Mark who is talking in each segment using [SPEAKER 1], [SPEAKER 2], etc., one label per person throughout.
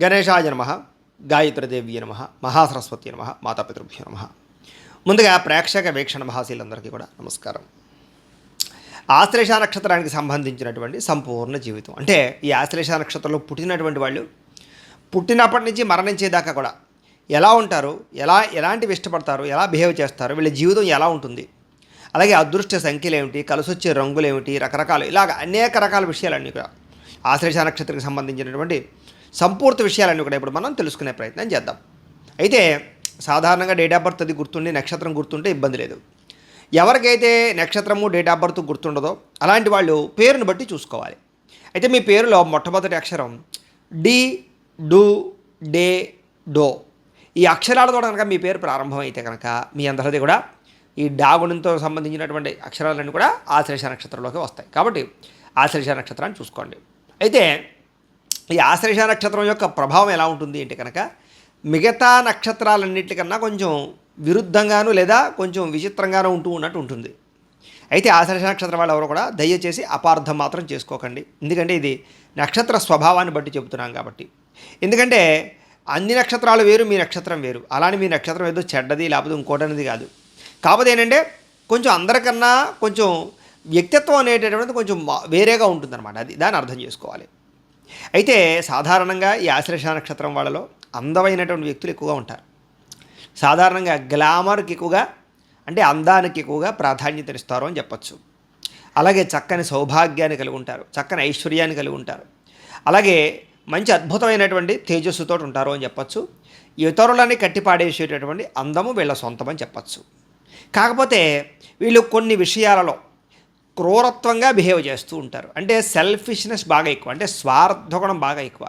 [SPEAKER 1] గణేశాయ నమః, గాయత్రీదేవ్య నమః, మహాసరస్వతి నమః, మాతాపితృభ్యో నమః. ముందుగా ప్రేక్షక వీక్షణ మహాశీలందరికీ కూడా నమస్కారం. ఆశ్లేష నక్షత్రానికి సంబంధించినటువంటి సంపూర్ణ జీవితం అంటే ఈ ఆశ్లేష నక్షత్రంలో పుట్టినటువంటి వాళ్ళు పుట్టినప్పటి నుంచి మరణించేదాకా కూడా ఎలా ఉంటారు, ఎలాంటివి ఇష్టపడతారు, ఎలా బిహేవ్ చేస్తారు, వీళ్ళ జీవితం ఎలా ఉంటుంది, అలాగే అదృష్ట సంఖ్యలు ఏమిటి, కలిసొచ్చే రంగులు ఏమిటి, రకరకాలు ఇలాగ అనేక రకాల విషయాలన్నీ కూడా ఆశ్లేష నక్షత్రానికి సంబంధించినటువంటి సంపూర్తి విషయాలన్నీ కూడా ఇప్పుడు మనం తెలుసుకునే ప్రయత్నం చేద్దాం. అయితే సాధారణంగా డేట్ ఆఫ్ బర్త్ అది గుర్తుండి నక్షత్రం గుర్తుంటే ఇబ్బంది లేదు. ఎవరికైతే నక్షత్రము డేట్ ఆఫ్ బర్త్ గుర్తుండదో అలాంటి వాళ్ళు పేరును బట్టి చూసుకోవాలి. అయితే మీ పేరులో మొట్టమొదటి అక్షరం డి, డు, డే, డో ఈ అక్షరాలతో కనుక మీ పేరు ప్రారంభమైతే కనుక మీ అందరిది కూడా ఈ డాగుణంతో సంబంధించినటువంటి అక్షరాలన్నీ కూడా ఆశ్లేష నక్షత్రంలోకి వస్తాయి. కాబట్టి ఆశ్లేష నక్షత్రాన్ని చూసుకోండి. అయితే ఈ ఆశ్లేష నక్షత్రం యొక్క ప్రభావం ఎలా ఉంటుంది అంటే కనుక మిగతా నక్షత్రాలన్నింటికన్నా కొంచెం విరుద్ధంగాను లేదా కొంచెం విచిత్రంగానూ ఉన్నట్టు ఉంటుంది. అయితే ఆశ్లేష నక్షత్రం వాళ్ళు ఎవరు కూడా దయచేసి అపార్థం మాత్రం చేసుకోకండి. ఎందుకంటే ఇది నక్షత్ర స్వభావాన్ని బట్టి చెబుతున్నాం కాబట్టి. ఎందుకంటే అన్ని నక్షత్రాలు వేరు, మీ నక్షత్రం వేరు. అలానే మీ నక్షత్రం ఏదో చెడ్డది లేకపోతే ఇంకోటనేది కాదు. కాకపోతే ఏంటంటే కొంచెం అందరికన్నా కొంచెం వ్యక్తిత్వం అనేటటువంటిది కొంచెం వేరేగా ఉంటుందన్నమాట. అది దాన్ని అర్థం చేసుకోవాలి. అయితే సాధారణంగా ఈ ఆశ్లేష నక్షత్రం వాళ్ళలో అందమైనటువంటి వ్యక్తులు ఎక్కువగా ఉంటారు. సాధారణంగా గ్లామర్కి ఎక్కువగా అంటే అందానికి ఎక్కువగా ప్రాధాన్యతనిస్తారు అని చెప్పచ్చు. అలాగే చక్కని సౌభాగ్యాన్ని కలిగి ఉంటారు, చక్కని ఐశ్వర్యాన్ని కలిగి ఉంటారు, అలాగే మంచి అద్భుతమైనటువంటి తేజస్సుతో ఉంటారు అని చెప్పచ్చు. ఇతరులని కట్టిపాడేసేటటువంటి అందము వీళ్ళ సొంతం అని చెప్పచ్చు. కాకపోతే వీళ్ళు కొన్ని విషయాలలో క్రూరత్వంగా బిహేవ్ చేస్తూ ఉంటారు. అంటే సెల్ఫిష్నెస్ బాగా ఎక్కువ, అంటే స్వార్థగుణం బాగా ఎక్కువ.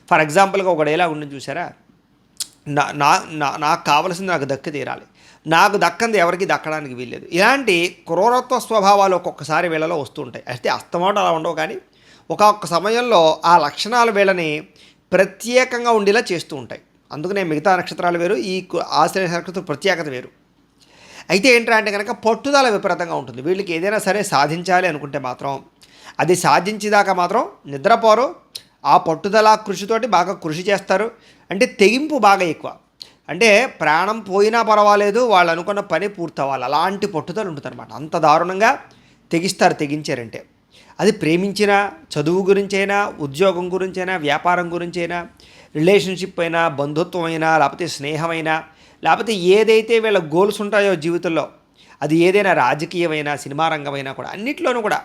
[SPEAKER 1] ఫర్ ఎగ్జాంపుల్గా ఒక డైలాగ్ ఉండని చూసారా, నాకు కావలసింది నాకు దక్కి తీరాలి, నాకు దక్కంది ఎవరికి దక్కడానికి వీల్లేదు. ఇలాంటి క్రూరత్వ స్వభావాలు ఒక్కొక్కసారి వీళ్ళలో వస్తూ ఉంటాయి. అయితే అస్తమాట అలా ఉండవు, కానీ ఒక్కొక్క సమయంలో ఆ లక్షణాలు వీళ్ళని ప్రత్యేకంగా ఉండేలా చేస్తూ ఉంటాయి. అందుకనే మిగతా నక్షత్రాలు వేరు, ఈ ఆశ్లేష నక్షత్రం ప్రత్యేకత వేరు. అయితే ఏంటంటే అంటే కనుక పట్టుదల విపరీతంగా ఉంటుంది. వీళ్ళకి ఏదైనా సరే సాధించాలి అనుకుంటే మాత్రం అది సాధించేదాకా మాత్రం నిద్రపోరు. ఆ పట్టుదల కృషితోటి బాగా కృషి చేస్తారు. అంటే తెగింపు బాగా ఎక్కువ. అంటే ప్రాణం పోయినా పర్వాలేదు, వాళ్ళు అనుకున్న పని పూర్తవ్వాలి, అలాంటి పట్టుదల ఉంటుంది అనమాట. అంత దారుణంగా తెగించారంటే అది ప్రేమించినా, చదువు గురించైనా, ఉద్యోగం గురించైనా, వ్యాపారం గురించైనా, రిలేషన్షిప్ అయినా, బంధుత్వం అయినా, లేకపోతే స్నేహమైనా, లేకపోతే ఏదైతే వీళ్ళ గోల్స్ ఉంటాయో జీవితంలో, అది ఏదైనా రాజకీయమైనా, సినిమా రంగమైనా కూడా అన్నిట్లోనూ కూడా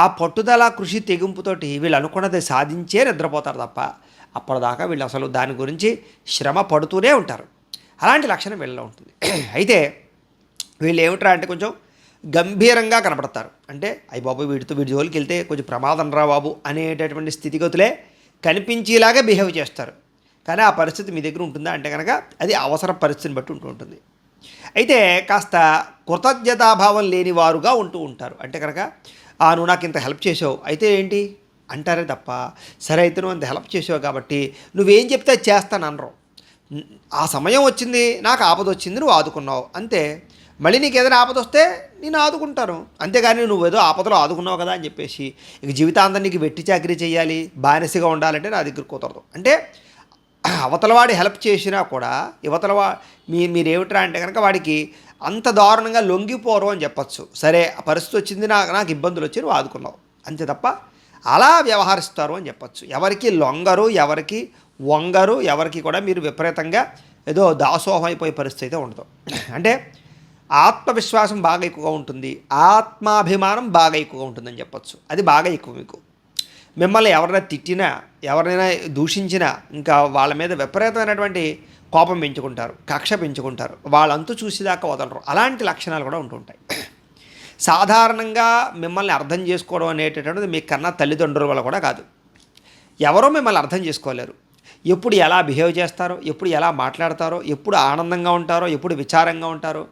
[SPEAKER 1] ఆ పట్టుదల కృషి తెగింపుతోటి వీళ్ళు అనుకున్నది సాధించే నిద్రపోతారు తప్ప అప్పటిదాకా వీళ్ళు అసలు దాని గురించి శ్రమ పడుతూనే ఉంటారు. అలాంటి లక్షణం వీళ్ళలో ఉంటుంది. అయితే వీళ్ళు ఏమిట్రా అంటే కొంచెం గంభీరంగా కనపడతారు. అంటే అయ్య బాబు వీడి జోలికి వెళ్తే కొంచెం ప్రమాదం రా బాబు అనేటటువంటి స్థితిగతులే కనిపించేలాగా బిహేవ్ చేస్తారు. కానీ ఆ పరిస్థితి మీ దగ్గర ఉంటుందా అంటే కనుక అది అవసర పరిస్థితిని బట్టి ఉంటుంది. అయితే కాస్త కృతజ్ఞతాభావం లేని వారుగా ఉంటూ ఉంటారు. అంటే కనుక నువ్వు నాకు ఇంత హెల్ప్ చేసావు అయితే ఏంటి అంటారే తప్ప, సరే అయితే నువ్వు అంత హెల్ప్ చేసావు కాబట్టి నువ్వేం చెప్తే చేస్తాను అనరు. ఆ సమయం వచ్చింది, నాకు ఆపద వచ్చింది, నువ్వు ఆదుకున్నావు అంతే. మళ్ళీ నీకు ఏదైనా ఆపద వస్తే నేను ఆదుకుంటాను, అంతేగాని నువ్వు ఏదో ఆపదలో ఆదుకున్నావు కదా అని చెప్పేసి ఇక జీవితాంతం నీకు వెట్టి చాకరీ చేయాలి, బానిసగా ఉండాలంటే నా దగ్గర కుదరదు. అంటే అవతలవాడి హెల్ప్ చేసినా కూడా మీరేమిట్రా అంటే కనుక వాడికి అంత దారుణంగా లొంగిపోరు అని చెప్పచ్చు. సరే ఆ పరిస్థితి వచ్చింది, నాకు ఇబ్బందులు వచ్చి నువ్వు ఆదుకున్నావు అంతే తప్ప అలా వ్యవహరిస్తారు అని చెప్పచ్చు. ఎవరికి లొంగరు, ఎవరికి వంగరు, ఎవరికి కూడా మీరు విపరీతంగా ఏదో దాసోహం అయిపోయే పరిస్థితి అయితే ఉండదు. అంటే ఆత్మవిశ్వాసం బాగా ఎక్కువగా ఉంటుంది, ఆత్మాభిమానం బాగా ఎక్కువగా ఉంటుందని చెప్పచ్చు. అది బాగా ఎక్కువ మీకు. మిమ్మల్ని ఎవరైనా తిట్టినా, ఎవరైనా దూషించినా ఇంకా వాళ్ళ మీద విపరీతమైనటువంటి కోపం పెంచుకుంటారు, కక్ష పెంచుకుంటారు, వాళ్ళంతూ చూసేదాకా వదలరు. అలాంటి లక్షణాలు కూడా ఉంటుంటాయి. సాధారణంగా మిమ్మల్ని అర్థం చేసుకోవడం అనేటటువంటిది మీ కన్నా తల్లిదండ్రుల వల్ల కూడా కాదు. ఎవరో మిమ్మల్ని అర్థం చేసుకోలేరు. ఎప్పుడు ఎలా బిహేవ్ చేస్తారో, ఎప్పుడు ఎలా మాట్లాడతారో, ఎప్పుడు ఆనందంగా ఉంటారో, ఎప్పుడు విచారంగా ఉంటారో,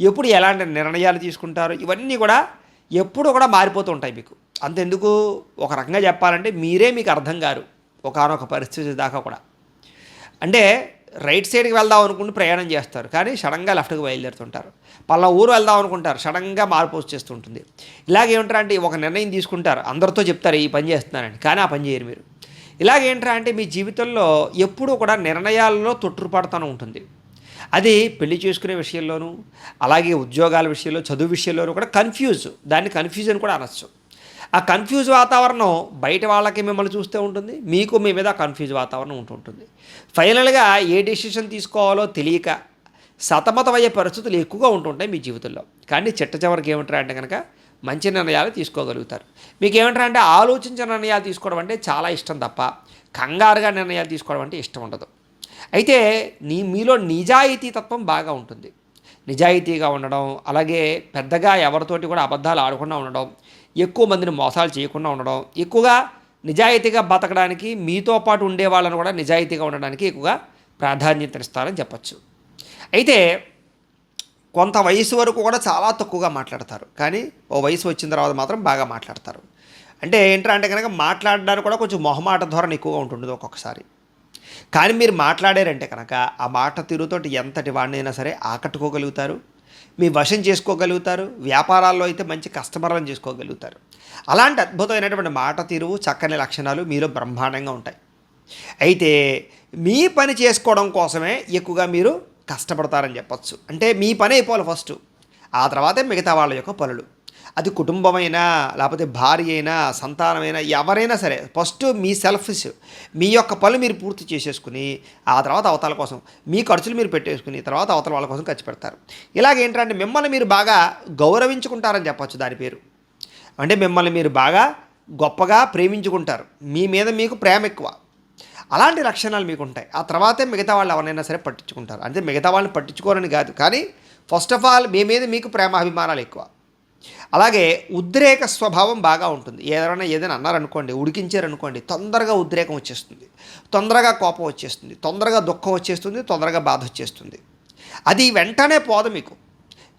[SPEAKER 1] ఎప్పుడు ఎలాంటి నిర్ణయాలు తీసుకుంటారో, ఇవన్నీ కూడా ఎప్పుడు కూడా మారిపోతూ ఉంటాయి మీకు. అంతెందుకు ఒక రకంగా చెప్పాలంటే మీరే మీకు అర్థం కారు ఒకానొక పరిస్థితి దాకా కూడా. అంటే రైట్ సైడ్కి వెళ్దాం అనుకుంటూ ప్రయాణం చేస్తారు, కానీ సడన్గా లెఫ్ట్కి బయలుదేరుతుంటారు. పలానా ఊరు వెళ్దాం అనుకుంటారు, సడన్గా మార్పు వచ్చేస్తుంటుంది. ఇలాగేమంటారు అంటే ఒక నిర్ణయం తీసుకుంటారు, అందరితో చెప్తారు ఈ పని చేస్తున్నారని, కానీ ఆ పని చేయరు మీరు. ఇలాగేంట్రా అంటే మీ జీవితంలో ఎప్పుడూ కూడా నిర్ణయాల్లో తొట్టుపడతానే ఉంటుంది. అది పెళ్లి చేసుకునే విషయంలోనూ, అలాగే ఉద్యోగాల విషయంలో, చదువు విషయంలోనూ కూడా దాన్ని కన్‌ఫ్యూజన్ కూడా అనొచ్చు. ఆ కన్‌ఫ్యూజ్ వాతావరణం బయట వాళ్ళకి మిమ్మల్ని చూస్తే ఉంటుంది. మీకు మీ మీద కన్‌ఫ్యూజ్ వాతావరణం ఉంటుంటుంది. ఫైనల్‌గా ఏ డెసిషన్ తీసుకోవాలో తెలియక సతమతమయ్యే పరిస్థితులు ఎక్కువగా ఉంటుంటాయి మీ జీవితంలో. కానీ చిట్ట చివరికి ఏమంటారా అంటే గనక మంచి నిర్ణయాలు తీసుకోగలుగుతారు. మీకేమంటారా అంటే ఆలోచించిన నిర్ణయాలు తీసుకోవడం అంటే చాలా ఇష్టం తప్ప, కంగారుగా నిర్ణయాలు తీసుకోవడం అంటే ఇష్టం ఉండదు. అయితే మీలో నిజాయితీ తత్వం బాగా ఉంటుంది. నిజాయితీగా ఉండడం, అలాగే పెద్దగా ఎవరితోటి కూడా అబద్ధాలు ఆడకుండా ఉండడం, ఎక్కువ మందిని మోసాలు చేయకుండా ఉండడం, ఎక్కువగా నిజాయితీగా బతకడానికి మీతో పాటు ఉండే వాళ్ళని కూడా నిజాయితీగా ఉండడానికి ఎక్కువగా ప్రాధాన్యతనిస్తారని చెప్పచ్చు. అయితే కొంత వయసు వరకు కూడా చాలా తక్కువగా మాట్లాడతారు. కానీ ఓ వయసు వచ్చిన తర్వాత మాత్రం బాగా మాట్లాడతారు. అంటే ఏంట్రా అంటే కనుక మాట్లాడడానికి కూడా కొంచెం మొహమాట ధోరణి ఎక్కువగా ఉంటుంది ఒక్కొక్కసారి. కానీ మీరు మాట్లాడారంటే కనుక ఆ మాట తీరుతోటి ఎంతటి వాడినైనా సరే ఆకట్టుకోగలుగుతారు, మీ వశం చేసుకోగలుగుతారు, వ్యాపారాల్లో అయితే మంచి కస్టమర్లను చేసుకోగలుగుతారు. అలాంటి అద్భుతమైనటువంటి మాట తీరు, చక్కని లక్షణాలు మీలో బ్రహ్మాండంగా ఉంటాయి. అయితే మీ పని చేసుకోవడం కోసమే ఎక్కువగా మీరు కష్టపడతారని చెప్పచ్చు. అంటే మీ పని అయిపోవాలి ఫస్ట్, ఆ తర్వాతే మిగతా వాళ్ళ యొక్క పనులు. అది కుటుంబమైనా, లేకపోతే భార్య అయినా, సంతానమైనా, ఎవరైనా సరే ఫస్ట్ మీ సెల్ఫిష్, మీ యొక్క పనులు మీరు పూర్తి చేసేసుకుని ఆ తర్వాత అవతల కోసం మీ ఖర్చులు మీరు పెట్టేసుకుని తర్వాత అవతల వాళ్ళ కోసం ఖర్చు పెడతారు. ఇలాగేంటంటే మిమ్మల్ని మీరు బాగా గౌరవించుకుంటారని చెప్పచ్చు. దాని పేరు అంటే మిమ్మల్ని మీరు బాగా గొప్పగా ప్రేమించుకుంటారు. మీ మీద మీకు ప్రేమ ఎక్కువ. అలాంటి లక్షణాలు మీకు ఉంటాయి. ఆ తర్వాతే మిగతా వాళ్ళు ఎవరైనా సరే పట్టించుకుంటారు. అంటే మిగతా వాళ్ళని పట్టించుకోరని కాదు, కానీ ఫస్ట్ ఆఫ్ ఆల్ మీ మీద మీకు ప్రేమ అభిమానాలు ఎక్కువ. అలాగే ఉద్రేక స్వభావం బాగా ఉంటుంది. ఏదైనా అన్నారనుకోండి, ఉడికించారనుకోండి, తొందరగా ఉద్రేకం వచ్చేస్తుంది, తొందరగా కోపం వచ్చేస్తుంది, తొందరగా దుఃఖం వచ్చేస్తుంది, తొందరగా బాధ వచ్చేస్తుంది. అది వెంటనే పోదు మీకు.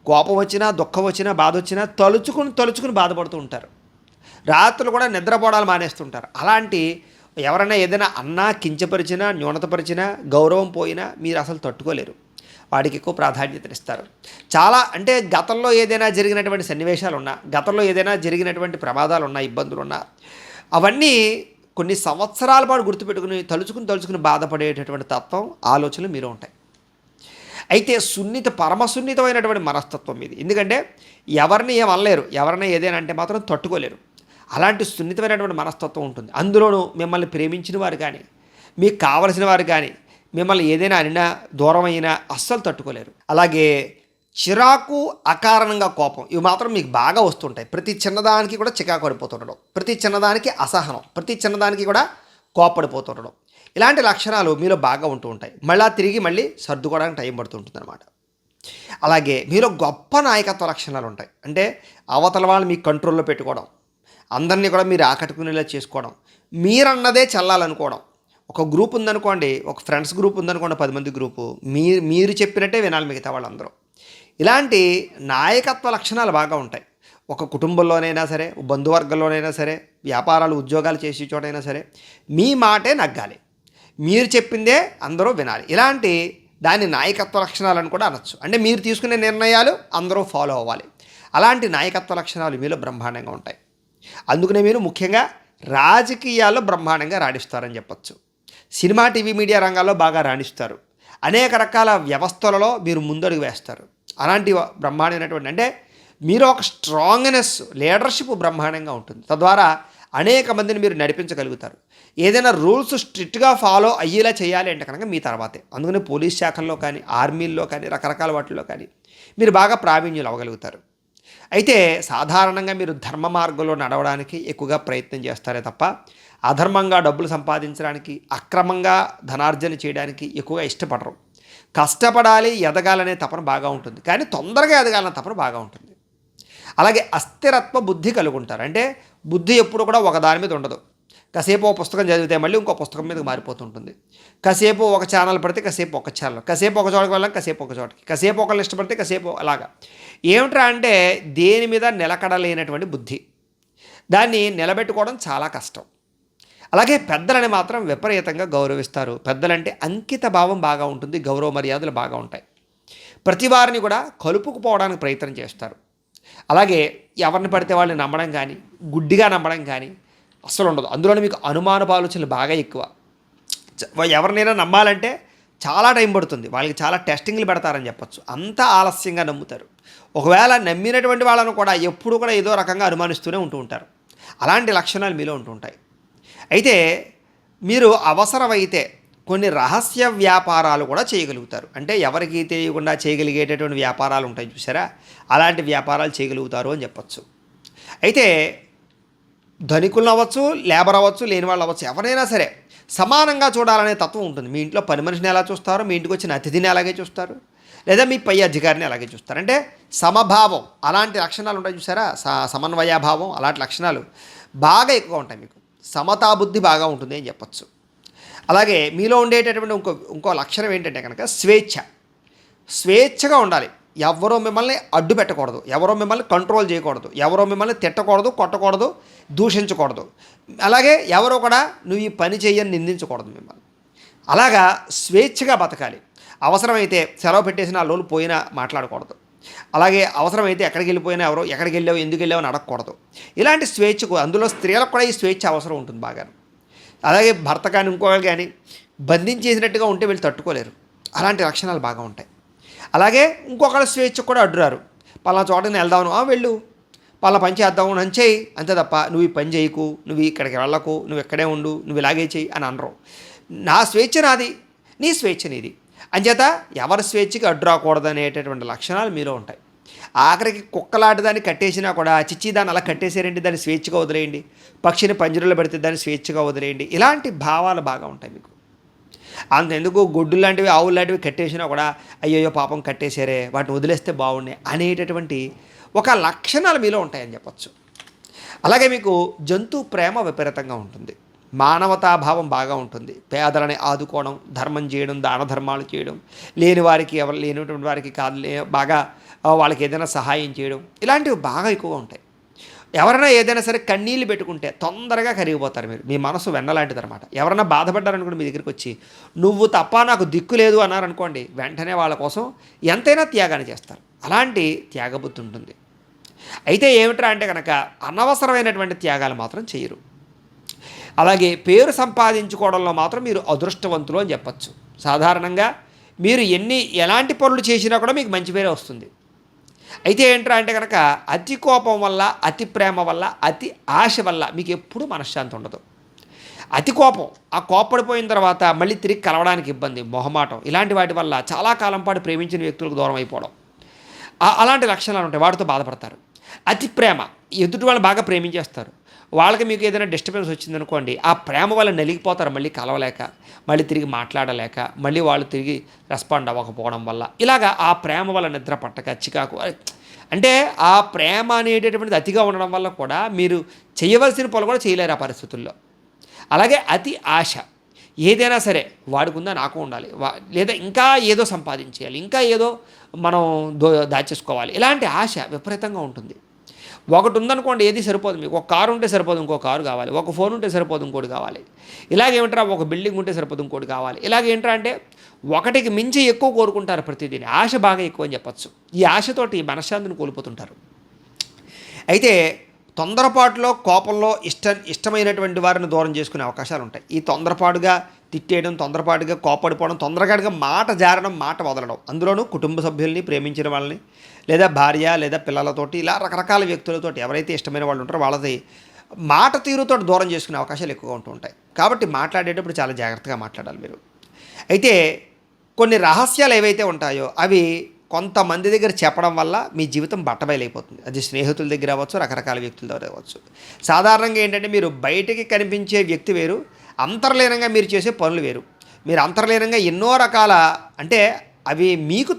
[SPEAKER 1] కోపం వచ్చినా, దుఃఖం వచ్చినా, బాధ వచ్చినా తలుచుకుని బాధపడుతూ ఉంటారు. రాత్రులు కూడా నిద్రపోవడాలు మానేస్తుంటారు. అలాంటి ఎవరైనా ఏదైనా అన్నా, కించపరిచినా, న్యూనతపరిచినా, గౌరవం పోయినా మీరు అసలు తట్టుకోలేరు. వాడికి ఎక్కువ ప్రాధాన్యతనిస్తారు. చాలా అంటే గతంలో ఏదైనా జరిగినటువంటి సన్నివేశాలు ఉన్నా, గతంలో ఏదైనా జరిగినటువంటి ప్రమాదాలు ఉన్నా, ఇబ్బందులున్నా, అవన్నీ కొన్ని సంవత్సరాల పాటు గుర్తుపెట్టుకుని తలుచుకుని బాధపడేటటువంటి తత్వం, ఆలోచనలు మీరు ఉంటాయి. అయితే పరమ సున్నితమైనటువంటి మనస్తత్వం ఇది. ఎందుకంటే ఎవరిని ఏమనలేరు, ఎవరైనా ఏదైనా అంటే మాత్రం తట్టుకోలేరు. అలాంటి సున్నితమైనటువంటి మనస్తత్వం ఉంటుంది. అందులోనూ మిమ్మల్ని ప్రేమించిన వారు కానీ, మీకు కావలసిన వారు కానీ మిమ్మల్ని ఏదైనా అనినా, దూరం అయినా అస్సలు తట్టుకోలేరు. అలాగే చిరాకు, అకారణంగా కోపం, ఇవి మాత్రం మీకు బాగా వస్తుంటాయి. ప్రతి చిన్నదానికి కూడా చికాకు పడిపోతుండడం, ప్రతి చిన్నదానికి అసహనం, ప్రతి చిన్నదానికి కూడా కోపడిపోతుండడం, ఇలాంటి లక్షణాలు మీలో బాగా ఉంటూ ఉంటాయి. మళ్ళీ సర్దుకోవడానికి టైం పడుతుంటుంది అనమాట. అలాగే మీలో గొప్ప నాయకత్వ లక్షణాలు ఉంటాయి. అంటే అవతల వాళ్ళు మీ కంట్రోల్లో పెట్టుకోవడం, అందరినీ కూడా మీరు ఆకట్టుకునేలా చేసుకోవడం, మీరన్నదే చల్లాలనుకోవడం. ఒక గ్రూప్ ఉందనుకోండి, ఒక ఫ్రెండ్స్ గ్రూప్ ఉందనుకోండి, 10 మంది గ్రూపు, మీరు చెప్పినట్టే వినాలి మిగతా వాళ్ళందరూ. ఇలాంటి నాయకత్వ లక్షణాలు బాగా ఉంటాయి. ఒక కుటుంబంలోనైనా సరే, బంధువర్గంలోనైనా సరే, వ్యాపారాలు, ఉద్యోగాలు చేసే చోటైనా సరే మీ మాటే నగ్గాలి, మీరు చెప్పిందే అందరూ వినాలి. ఇలాంటి దాన్ని నాయకత్వ లక్షణాలను కూడా అనొచ్చు. అంటే మీరు తీసుకునే నిర్ణయాలు అందరూ ఫాలో అవ్వాలి. అలాంటి నాయకత్వ లక్షణాలు మీలో బ్రహ్మాండంగా ఉంటాయి. అందుకనే మీరు ముఖ్యంగా రాజకీయాల్లో బ్రహ్మాండంగా రాణిస్తారని చెప్పచ్చు. సినిమా, టీవీ, మీడియా రంగాల్లో బాగా రాణిస్తారు. అనేక రకాల వ్యవస్థలలో మీరు ముందడుగు వేస్తారు. అలాంటి బ్రహ్మాండమైనటువంటి అంటే మీరు ఒక స్ట్రాంగ్నెస్, లీడర్షిప్ బ్రహ్మాండంగా ఉంటుంది. తద్వారా అనేక మందిని మీరు నడిపించగలుగుతారు. ఏదైనా రూల్స్ స్ట్రిక్ట్గా ఫాలో అయ్యేలా చేయాలి అంటే కనుక మీ తర్వాతే. అందుకని పోలీస్ శాఖల్లో కానీ, ఆర్మీల్లో కానీ, రకరకాల వాటిల్లో కానీ మీరు బాగా ప్రావీణ్యులు అవ్వగలుగుతారు. అయితే సాధారణంగా మీరు ధర్మ మార్గంలో నడవడానికి ఎక్కువగా ప్రయత్నం చేస్తారే తప్ప అధర్మంగా డబ్బులు సంపాదించడానికి, అక్రమంగా ధనార్జన చేయడానికి ఎక్కువగా ఇష్టపడరు. కష్టపడాలి, ఎదగాలనే తపన బాగా ఉంటుంది, కానీ తొందరగా ఎదగాలనే తపన బాగా ఉంటుంది. అలాగే అస్థిరత్వ బుద్ధి కలిగి ఉంటారు. అంటే బుద్ధి ఎప్పుడు కూడా ఒక దాని మీద ఉండదు. కాసేపు ఒక పుస్తకం చదివితే మళ్ళీ ఇంకో పుస్తకం మీదకి మారిపోతుంటుంది. కాసేపు ఒక ఛానల్ పడితే కాసేపు ఒక ఛానల్, కాసేపు ఒక చోటకి వెళ్ళాం, కాసేపు ఒక చోటకి, కాసేపు ఒకళ్ళు ఇష్టపడితే కాసేపు అలాగా. ఏమిట్రా అంటే దేని మీద నిలకడలేనటువంటి బుద్ధి, దాన్ని నిలబెట్టుకోవడం చాలా కష్టం. అలాగే పెద్దలని మాత్రం విపరీతంగా గౌరవిస్తారు. పెద్దలంటే అంకిత భావం బాగా ఉంటుంది, గౌరవ మర్యాదలు బాగా ఉంటాయి. ప్రతి వారిని కూడా కలుపుకుపోవడానికి ప్రయత్నం చేస్తారు. అలాగే ఎవరిని పడితే వాళ్ళని నమ్మడం కానీ, గుడ్డిగా నమ్మడం కానీ, అస్సలు ఉండదు. అందులోనే మీకు అనుమానపు ఆలోచనలు బాగా ఎక్కువ. ఎవరినైనా నమ్మాలంటే చాలా టైం పడుతుంది. వాళ్ళకి చాలా టెస్టింగ్లు పెడతారని చెప్పొచ్చు. అంత ఆలస్యంగా నమ్ముతారు. ఒకవేళ నమ్మినటువంటి వాళ్ళను కూడా ఎప్పుడు కూడా ఏదో రకంగా అనుమానిస్తూనే ఉంటూ ఉంటారు. అలాంటి లక్షణాలు మీలో ఉంటూ ఉంటాయి. అయితే మీరు అవసరమైతే కొన్ని రహస్య వ్యాపారాలు కూడా చేయగలుగుతారు. అంటే ఎవరికి తెలియకుండా చేయగలిగేటటువంటి వ్యాపారాలు ఉంటాయి చూసారా, అలాంటి వ్యాపారాలు చేయగలుగుతారు అని చెప్పచ్చు. అయితే ధనికులను అవ్వచ్చు, లేబర్ అవ్వచ్చు, లేని వాళ్ళు అవ్వచ్చు, ఎవరైనా సరే సమానంగా చూడాలనే తత్వం ఉంటుంది. మీ ఇంట్లో పని మనిషిని ఎలా చూస్తారో మీ ఇంటికి వచ్చిన అతిథిని అలాగే చూస్తారు, లేదా మీ పై అధికారిని అలాగే చూస్తారు. అంటే సమభావం అలాంటి లక్షణాలు ఉంటాయి చూసారా, సమన్వయభావం అలాంటి లక్షణాలు బాగా ఎక్కువ ఉంటాయి. మీకు సమతాబుద్ధి బాగా ఉంటుంది అని చెప్పచ్చు. అలాగే మీలో ఉండేటటువంటి ఇంకో లక్షణం ఏంటంటే కనుక స్వేచ్ఛగా ఉండాలి. ఎవరో మిమ్మల్ని అడ్డు పెట్టకూడదు, ఎవరో మిమ్మల్ని కంట్రోల్ చేయకూడదు, ఎవరో మిమ్మల్ని తిట్టకూడదు, కొట్టకూడదు, దూషించకూడదు. అలాగే ఎవరో కూడా నువ్వు ఈ పని చెయ్యని నిందించకూడదు మిమ్మల్ని. అలాగా స్వేచ్ఛగా బతకాలి. అవసరమైతే సెలవు పెట్టేసిన ఆ రోజులు పోయినా మాట్లాడకూడదు. అలాగే అవసరమైతే ఎక్కడికి వెళ్ళిపోయినా ఎవరో ఎక్కడికి వెళ్ళావు ఎందుకు వెళ్ళావు అని అడగకూడదు. ఇలాంటి స్వేచ్ఛకు అందులో స్త్రీలకు కూడా ఈ స్వేచ్ఛ అవసరం ఉంటుంది బాగా. అలాగే భర్త కానీ ఇంకోళ్ళు కానీ బంధించేసినట్టుగా ఉంటే వీళ్ళు తట్టుకోలేరు. అలాంటి లక్షణాలు బాగా ఉంటాయి. అలాగే ఇంకొకళ్ళ స్వేచ్ఛ కూడా అడ్డురారు. పలానా చోటని వెళ్దాము, వెళ్ళు, పలానా పని చేద్దాము అని చేయి, అంతే తప్ప నువ్వు ఈ పని చేయకు, నువ్వు ఇక్కడికి వెళ్ళకు, నువ్వు ఎక్కడే ఉండు, నువ్వు ఇలాగే చేయి అని అనరు. నా స్వేచ్ఛ నాది, నీ స్వేచ్ఛ నీది. అంచేత ఎవరి స్వేచ్ఛకి అడ్డు రాకూడదు అనేటటువంటి లక్షణాలు మీలో ఉంటాయి. ఆఖరికి కుక్కలాంటి దాన్ని కట్టేసినా కూడా చిచ్చి దాన్ని అలా కట్టేసారండి, దాన్ని స్వేచ్ఛగా వదిలేయండి, పక్షిని పంజరంలో పెడితే దాన్ని స్వేచ్ఛగా వదిలేయండి. ఇలాంటి భావాలు బాగా ఉంటాయి మీకు. అంతెందుకు గొడ్డు లాంటివి ఆవులు లాంటివి కట్టేసినా కూడా అయ్యయ్యో పాపం కట్టేశారే వాటిని వదిలేస్తే బాగుండే అనేటటువంటి ఒక లక్షణాలు మీలో ఉంటాయని చెప్పచ్చు. అలాగే మీకు జంతు ప్రేమ విపరీతంగా ఉంటుంది. మానవతాభావం బాగా ఉంటుంది. పేదలని ఆదుకోవడం, ధర్మం చేయడం, దాన ధర్మాలు చేయడం, లేని వారికి ఎవరు లేనటువంటి వారికి కాదు బాగా వాళ్ళకి ఏదైనా సహాయం చేయడం, ఇలాంటివి బాగా ఎక్కువగా ఉంటాయి. ఎవరైనా ఏదైనా సరే కన్నీళ్ళు పెట్టుకుంటే తొందరగా కరిగిపోతారు మీరు. మీ మనసు వెన్నలాంటిది అనమాట. ఎవరైనా బాధపడ్డారనుకోండి మీ దగ్గరికి వచ్చి నువ్వు తప్ప నాకు దిక్కు లేదు అన్నారనుకోండి, వెంటనే వాళ్ళ కోసం ఎంతైనా త్యాగాన్ని చేస్తారు. అలాంటి త్యాగబుద్ధి ఉంటుంది. అయితే ఏమిట్రా అంటే కనుక అనవసరమైనటువంటి త్యాగాలు మాత్రం చేయరు. అలాగే పేరు సంపాదించుకోవడంలో మాత్రం మీరు అదృష్టవంతులు అని చెప్పచ్చు. సాధారణంగా మీరు ఎలాంటి పనులు చేసినా కూడా మీకు మంచి పేరే వస్తుంది. అయితే ఏంట్రా అంటే కనుక అతి కోపం వల్ల, అతి ప్రేమ వల్ల, అతి ఆశ వల్ల మీకు ఎప్పుడూ మనశ్శాంతి ఉండదు. అతి కోపం, ఆ కోపడిపోయిన తర్వాత మళ్ళీ తిరిగి కలవడానికి ఇబ్బంది, మొహమాటం, ఇలాంటి వాటి వల్ల చాలా కాలం పాటు ప్రేమించిన వ్యక్తులకు దూరం అయిపోవడం, అలాంటి లక్షణాలు ఉంటాయి. వాటితో బాధపడతారు. అతి ప్రేమ, ఎదుటి వాళ్ళు బాగా ప్రేమించేస్తారు. వాళ్ళకి మీకు ఏదైనా డిస్టర్బెన్స్ వచ్చిందనుకోండి, ఆ ప్రేమ వల్ల నలిగిపోతారు. మళ్ళీ కలవలేక, మళ్ళీ తిరిగి మాట్లాడలేక, మళ్ళీ వాళ్ళు తిరిగి రెస్పాండ్ అవ్వకపోవడం వల్ల, ఇలాగా ఆ ప్రేమ వల్ల నిద్ర పట్టక చికాకు. అంటే ఆ ప్రేమ అనేటటువంటిది అతిగా ఉండడం వల్ల కూడా మీరు చేయవలసిన పనులు కూడా చేయలేరు ఆ పరిస్థితుల్లో. అలాగే అతి ఆశ, ఏదైనా సరే వాడికి ఉందా నాకు ఉండాలి, లేదా ఇంకా ఏదో సంపాదించేయాలి, ఇంకా ఏదో మనం దాచేసుకోవాలి, ఇలాంటి ఆశ విపరీతంగా ఉంటుంది. ఒకటి ఉందనుకోండి ఏది సరిపోదు మీకు. ఒక కారు ఉంటే సరిపోదు, ఇంకో కారు కావాలి. ఒక ఫోన్ ఉంటే సరిపోదు, ఇంకోటి కావాలి. ఇలాగేమిట్రా ఒక బిల్డింగ్ ఉంటే సరిపోదు, ఇంకోటి కావాలి. ఇలాగేంట్రా అంటే ఒకటికి మించి ఎక్కువ కోరుకుంటారు ప్రతిదీని. ఆశ బాగా ఎక్కువ అని చెప్పచ్చు. ఈ ఆశతోటి మనశ్శాంతిని కోల్పోతుంటారు. అయితే తొందరపాటులో, కోపంలో ఇష్టమైనటువంటి వారిని దూరం చేసుకునే అవకాశాలు ఉంటాయి. ఈ తొందరపాటుగా తిట్టేయడం, తొందరపాటుగా కోపడిపోవడం, తొందరగా మాట జారడం, మాట వదలడం, అందులోనూ కుటుంబ సభ్యుల్ని, ప్రేమించిన వాళ్ళని, లేదా భార్య లేదా పిల్లలతోటి, ఇలా రకరకాల వ్యక్తులతోటి ఎవరైతే ఇష్టమైన వాళ్ళు ఉంటారో వాళ్ళది మాట తీరుతో దూరం చేసుకునే అవకాశాలు ఎక్కువగా ఉంటూ ఉంటాయి. కాబట్టి మాట్లాడేటప్పుడు చాలా జాగ్రత్తగా మాట్లాడాలి మీరు. అయితే కొన్ని రహస్యాలు ఏవైతే ఉంటాయో అవి కొంతమంది దగ్గర చెప్పడం వల్ల మీ జీవితం బట్టబయలైపోతుంది. అది స్నేహితుల దగ్గర అవ్వచ్చు, రకరకాల వ్యక్తుల దగ్గర అవ్వచ్చు. సాధారణంగా ఏంటంటే మీరు బయటికి కనిపించే వ్యక్తి వేరు, అంతర్లీనంగా మీరు చేసే పనులు వేరు. మీరు అంతర్లీనంగా ఎన్నో రకాల, అంటే అవి మీకు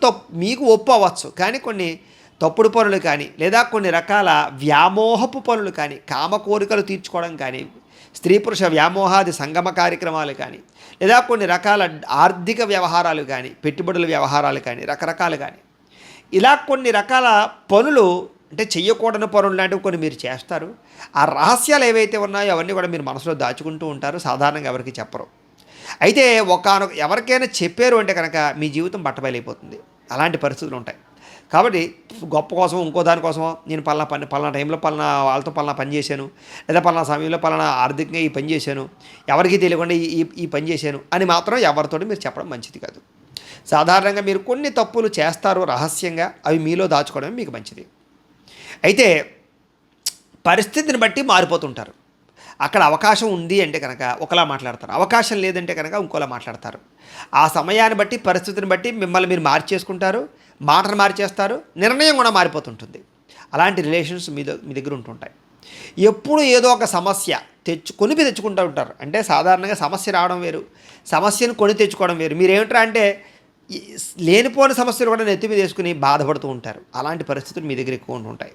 [SPEAKER 1] ఒప్పు అవ్వచ్చు, కానీ కొన్ని తప్పుడు పనులు కానీ, లేదా కొన్ని రకాల వ్యామోహపు పనులు కానీ, కామ కోరికలు తీర్చుకోవడం కానీ, స్త్రీ పురుష వ్యామోహాది సంగమ కార్యక్రమాలు కానీ, లేదా కొన్ని రకాల ఆర్థిక వ్యవహారాలు కానీ, పెట్టుబడుల వ్యవహారాలు కానీ, రకరకాలు కానీ, ఇలా కొన్ని రకాల పనులు, అంటే చెయ్యకూడని పనులు లాంటివి కొన్ని మీరు చేస్తారు. ఆ రహస్యాలు ఏవైతే ఉన్నాయో అవన్నీ కూడా మీరు మనసులో దాచుకుంటూ ఉంటారు. సాధారణంగా ఎవరికి చెప్పరు. అయితే ఎవరికైనా చెప్పారు అంటే కనుక మీ జీవితం బట్టబయలైపోతుంది. అలాంటి పరిస్థితులు ఉంటాయి. కాబట్టి గొప్ప కోసం ఇంకో దానికోసమో నేను పలానా టైంలో పలానా వాళ్ళతో పలానా పని చేశాను, లేదా పలానా సమయంలో పలానా ఆర్థికంగా ఈ పని చేశాను, ఎవరికీ తెలియకుండా ఈ ఈ పని చేశాను అని మాత్రం ఎవరితోటి మీరు చెప్పడం మంచిది కాదు. సాధారణంగా మీరు కొన్ని తప్పులు చేస్తారు రహస్యంగా, అవి మీలో దాచుకోవడమే మీకు మంచిది. అయితే పరిస్థితిని బట్టి మారిపోతుంటారు. అక్కడ అవకాశం ఉంది అంటే కనుక ఒకలా మాట్లాడతారు, అవకాశం లేదంటే కనుక ఇంకోలా మాట్లాడతారు. ఆ సమయాన్ని బట్టి పరిస్థితిని బట్టి మిమ్మల్ని మీరు మార్చేసుకుంటారు, మాటను మార్చేస్తారు, నిర్ణయం కూడా మారిపోతుంటుంది. అలాంటి రిలేషన్స్ మీ దగ్గర ఉంటుంటాయి. ఎప్పుడు ఏదో ఒక సమస్య కొనిపి తెచ్చుకుంటూ ఉంటారు. అంటే సాధారణంగా సమస్య రావడం వేరు, సమస్యను కొని తెచ్చుకోవడం వేరు. మీరేమిట్రా అంటే లేనిపోని సమస్యలు కూడా నెత్తి మీద వేసుకుని బాధపడుతూ ఉంటారు. అలాంటి పరిస్థితులు మీ దగ్గర ఎక్కువ ఉంటుంటాయి.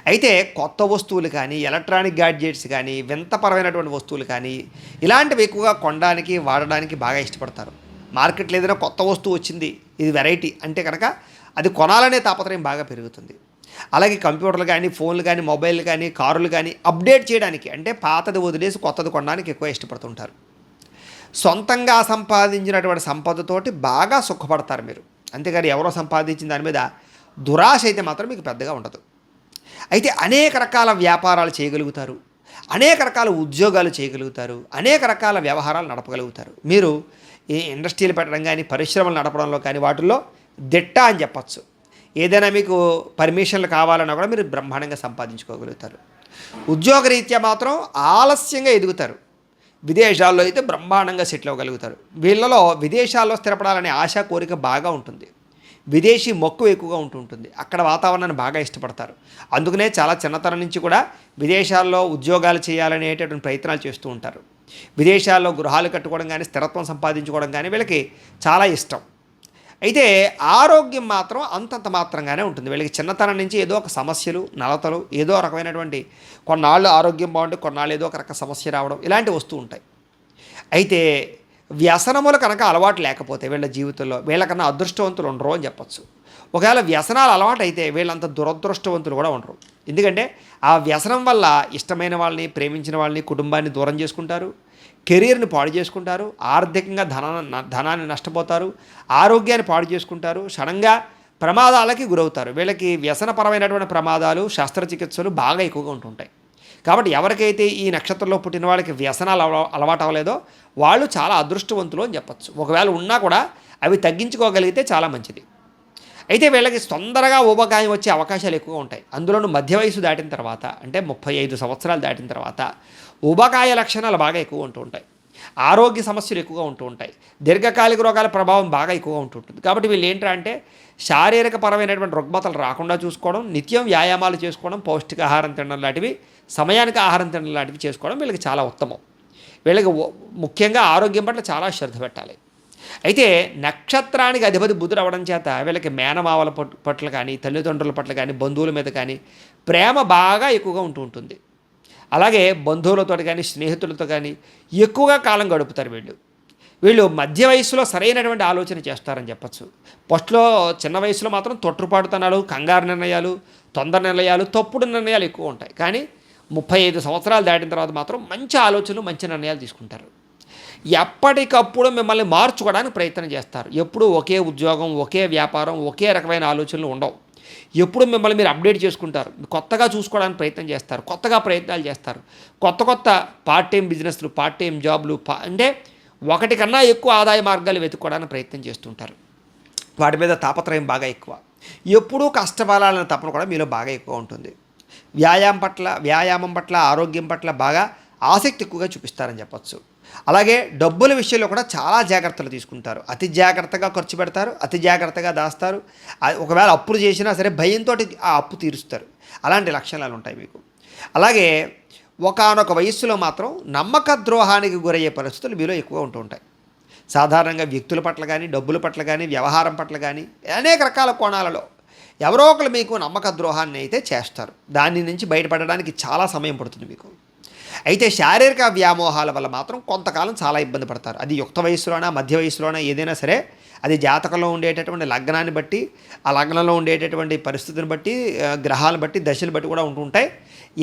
[SPEAKER 1] అయితే కొత్త వస్తువులు కానీ, ఎలక్ట్రానిక్ గ్యాడ్జెట్స్ కానీ, వింతపరమైనటువంటి వస్తువులు కానీ, ఇలాంటివి ఎక్కువగా కొనడానికి వాడడానికి బాగా ఇష్టపడతారు. మార్కెట్లో ఏదైనా కొత్త వస్తువు వచ్చింది, ఇది వెరైటీ అంటే కనుక అది కొనాలనే తాపత్రయం బాగా పెరుగుతుంది. అలాగే కంప్యూటర్లు కానీ, ఫోన్లు కానీ, మొబైల్ కానీ, కారులు కానీ అప్డేట్ చేయడానికి, అంటే పాతది వదిలేసి కొత్తది కొనడానికి ఎక్కువ ఇష్టపడుతుంటారు. సొంతంగా సంపాదించినటువంటి సంపదతోటి బాగా సుఖపడతారు మీరు. అంతేగాని ఎవరో సంపాదించిన దాని మీద దురాశ అయితే మాత్రం మీకు పెద్దగా ఉండదు. అయితే అనేక రకాల వ్యాపారాలు చేయగలుగుతారు, అనేక రకాల ఉద్యోగాలు చేయగలుగుతారు, అనేక రకాల వ్యవహారాలు నడపగలుగుతారు. మీరు ఈ ఇండస్ట్రీలు పెట్టడం కానీ, పరిశ్రమలు నడపడంలో కానీ వాటిల్లో దిట్ట అని చెప్పచ్చు. ఏదైనా మీకు పర్మిషన్లు కావాలన్నా కూడా మీరు బ్రహ్మాండంగా సంపాదించుకోగలుగుతారు. ఉద్యోగరీత్యా మాత్రం ఆలస్యంగా ఎదుగుతారు. విదేశాల్లో అయితే బ్రహ్మాండంగా సెటిల్ అవ్వగలుగుతారు. వీళ్ళలో విదేశాల్లో స్థిరపడాలనే ఆశ కోరిక బాగా ఉంటుంది. విదేశీ మక్కువ ఎక్కువగా ఉంటుంటుంది. అక్కడ వాతావరణాన్ని బాగా ఇష్టపడతారు. అందుకనే చాలా చిన్నతనం నుంచి కూడా విదేశాల్లో ఉద్యోగాలు చేయాలనేటటువంటి ప్రయత్నాలు చేస్తూ ఉంటారు. విదేశాల్లో గృహాలు కట్టుకోవడం కానీ, స్థిరత్వం సంపాదించుకోవడం కానీ వీళ్ళకి చాలా ఇష్టం. అయితే ఆరోగ్యం మాత్రం అంతంత మాత్రంగానే ఉంటుంది. వీళ్ళకి చిన్నతనం నుంచి ఏదో ఒక సమస్యలు, నలతలు, ఏదో రకమైనటువంటి కొన్నాళ్ళు ఆరోగ్యం బాగుంటే కొన్నాళ్ళు ఏదో ఒక రక సమస్య రావడం ఇలాంటివి వస్తూ ఉంటాయి. అయితే వ్యసనములు కనుక అలవాటు లేకపోతే వీళ్ళ జీవితంలో వీళ్ళకన్నా అదృష్టవంతులు ఉండరు అని చెప్పచ్చు. ఒకవేళ వ్యసనాలు అలవాటు అయితే వీళ్ళంత దురదృష్టవంతులు కూడా ఉండరు. ఎందుకంటే ఆ వ్యసనం వల్ల ఇష్టమైన వాళ్ళని, ప్రేమించిన వాళ్ళని, కుటుంబాన్ని దూరం చేసుకుంటారు, కెరీర్ని పాడు చేసుకుంటారు, ఆర్థికంగా ధనాన్ని నష్టపోతారు, ఆరోగ్యాన్ని పాడు చేసుకుంటారు, సడన్గా ప్రమాదాలకి గురవుతారు. వీళ్ళకి వ్యసనపరమైనటువంటి ప్రమాదాలు, శస్త్రచికిత్సలు బాగా ఎక్కువగా ఉంటుంటాయి. కాబట్టి ఎవరికైతే ఈ నక్షత్రంలో పుట్టిన వాళ్ళకి వ్యసనాలు అలవాటు అవ్వలేదో వాళ్ళు చాలా అదృష్టవంతులు అని చెప్పచ్చు. ఒకవేళ ఉన్నా కూడా అవి తగ్గించుకోగలిగితే చాలా మంచిది. అయితే వీళ్ళకి తొందరగా ఊబకాయం వచ్చే అవకాశాలు ఎక్కువగా ఉంటాయి. అందులోనూ మధ్య వయసు దాటిన తర్వాత, అంటే 35 సంవత్సరాలు దాటిన తర్వాత ఊబకాయ లక్షణాలు బాగా ఎక్కువ ఉంటూ ఉంటాయి. ఆరోగ్య సమస్యలు ఎక్కువగా ఉంటూ ఉంటాయి. దీర్ఘకాలిక రోగాల ప్రభావం బాగా ఎక్కువగా ఉంటుంటుంది. కాబట్టి వీళ్ళు ఏంటంటే శారీరక పరమైనటువంటి రుగ్మతలు రాకుండా చూసుకోవడం, నిత్యం వ్యాయామాలు చేసుకోవడం, పౌష్టికాహారం తినడం లాంటివి, సమయానికి ఆహారం తినడం లాంటివి చేసుకోవడం వీళ్ళకి చాలా ఉత్తమం. వీళ్ళకి ముఖ్యంగా ఆరోగ్యం పట్ల చాలా శ్రద్ధ పెట్టాలి. అయితే నక్షత్రానికి అధిపతి బుధుడు అవ్వడం చేత వీళ్ళకి మేనమావల పట్ల కానీ, తల్లిదండ్రుల పట్ల కానీ, బంధువుల మీద కానీ ప్రేమ బాగా ఎక్కువగా ఉంటూ ఉంటుంది. అలాగే బంధువులతో కానీ, స్నేహితులతో కానీ ఎక్కువగా కాలం గడుపుతారు. వీళ్ళు మధ్య వయసులో సరైనటువంటి ఆలోచన చేస్తారని చెప్పచ్చు. ఫస్ట్లో చిన్న వయసులో మాత్రం తొట్టుపాటుతనాలు, కంగారు నిర్ణయాలు, తొందర నిర్ణయాలు, తప్పుడు నిర్ణయాలు ఎక్కువ ఉంటాయి. కానీ 35 సంవత్సరాలు దాటిన తర్వాత మాత్రం మంచి ఆలోచనలు, మంచి నిర్ణయాలు తీసుకుంటారు. ఎప్పటికప్పుడు మిమ్మల్ని మార్చుకోవడానికి ప్రయత్నం చేస్తారు. ఎప్పుడు ఒకే ఉద్యోగం, ఒకే వ్యాపారం, ఒకే రకమైన ఆలోచనలు ఉండవు. ఎప్పుడు మిమ్మల్ని మీరు అప్డేట్ చేసుకుంటారు, కొత్తగా చూసుకోవడానికి ప్రయత్నం చేస్తారు, కొత్తగా ప్రయత్నాలు చేస్తారు. కొత్త పార్ట్ టైం బిజినెస్లు, పార్ట్ టైం జాబ్లు, అంటే ఒకటి కన్నా ఎక్కువ ఆదాయ మార్గాలు వెతుక్కోవడానికి ప్రయత్నం చేస్తుంటారు. వాటి మీద తాపత్రయం బాగా ఎక్కువ. ఎప్పుడూ కష్టపడాలనే తపన కూడా మీలో బాగా ఎక్కువ ఉంటుంది. వ్యాయామం పట్ల, ఆరోగ్యం పట్ల బాగా ఆసక్తి ఎక్కువగా చూపిస్తారని చెప్పచ్చు. అలాగే డబ్బుల విషయంలో కూడా చాలా జాగ్రత్తలు తీసుకుంటారు. అతి జాగ్రత్తగా ఖర్చు పెడతారు, అతి జాగ్రత్తగా దాస్తారు. ఒకవేళ అప్పులు చేసినా సరే భయంతో ఆ అప్పు తీరుస్తారు. అలాంటి లక్షణాలు ఉంటాయి మీకు. అలాగే ఒకానొక వయస్సులో మాత్రం నమ్మక ద్రోహానికి గురయ్యే పరిస్థితులు మీలో ఎక్కువ ఉంటూ ఉంటాయి. సాధారణంగా వ్యక్తుల పట్ల కానీ, డబ్బుల పట్ల కానీ, వ్యవహారం పట్ల కానీ అనేక రకాల కోణాలలో ఎవరో ఒకరు మీకు నమ్మక ద్రోహాన్ని అయితే చేస్తారు. దాని నుంచి బయటపడడానికి చాలా సమయం పడుతుంది మీకు. అయితే శారీరక వ్యామోహాల వల్ల మాత్రం కొంతకాలం చాలా ఇబ్బంది పడతారు. అది యుక్త వయసులోనా, మధ్య వయసులోనా, ఏదైనా సరే అది జాతకంలో ఉండేటటువంటి లగ్నాన్ని బట్టి, ఆ లగ్నంలో ఉండేటటువంటి పరిస్థితిని బట్టి, గ్రహాలను బట్టి, దశలు బట్టి కూడా ఉంటుంటాయి.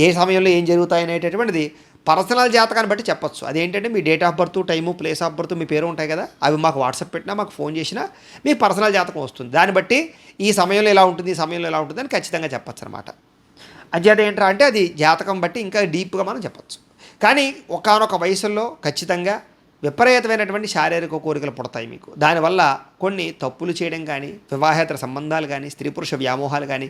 [SPEAKER 1] ఏ సమయంలో ఏం జరుగుతాయి అనేటటువంటిది పర్సనల్ జాతకాన్ని బట్టి చెప్పొచ్చు. అదేంటంటే మీ date of birth, time, place of birth, మీ పేరు ఉంటాయి కదా, అవి మాకు వాట్సాప్ పెట్టినా, మాకు ఫోన్ చేసినా మీ పర్సనల్ జాతకం వస్తుంది. దాన్ని బట్టి ఈ సమయంలో ఇలా ఉంటుంది, ఈ సమయంలో ఇలా ఉంటుంది అని ఖచ్చితంగా చెప్పచ్చు అనమాట. అంచేత ఏంట్రా అంటే అది జాతకం బట్టి ఇంకా డీప్గా మనం చెప్పచ్చు. కానీ ఒకానొక వయసుల్లో ఖచ్చితంగా విపరీతమైనటువంటి శారీరక కోరికలు పుడతాయి మీకు. దానివల్ల కొన్ని తప్పులు చేయడం కానీ, వివాహేతర సంబంధాలు కానీ, స్త్రీ పురుష వ్యామోహాలు కానీ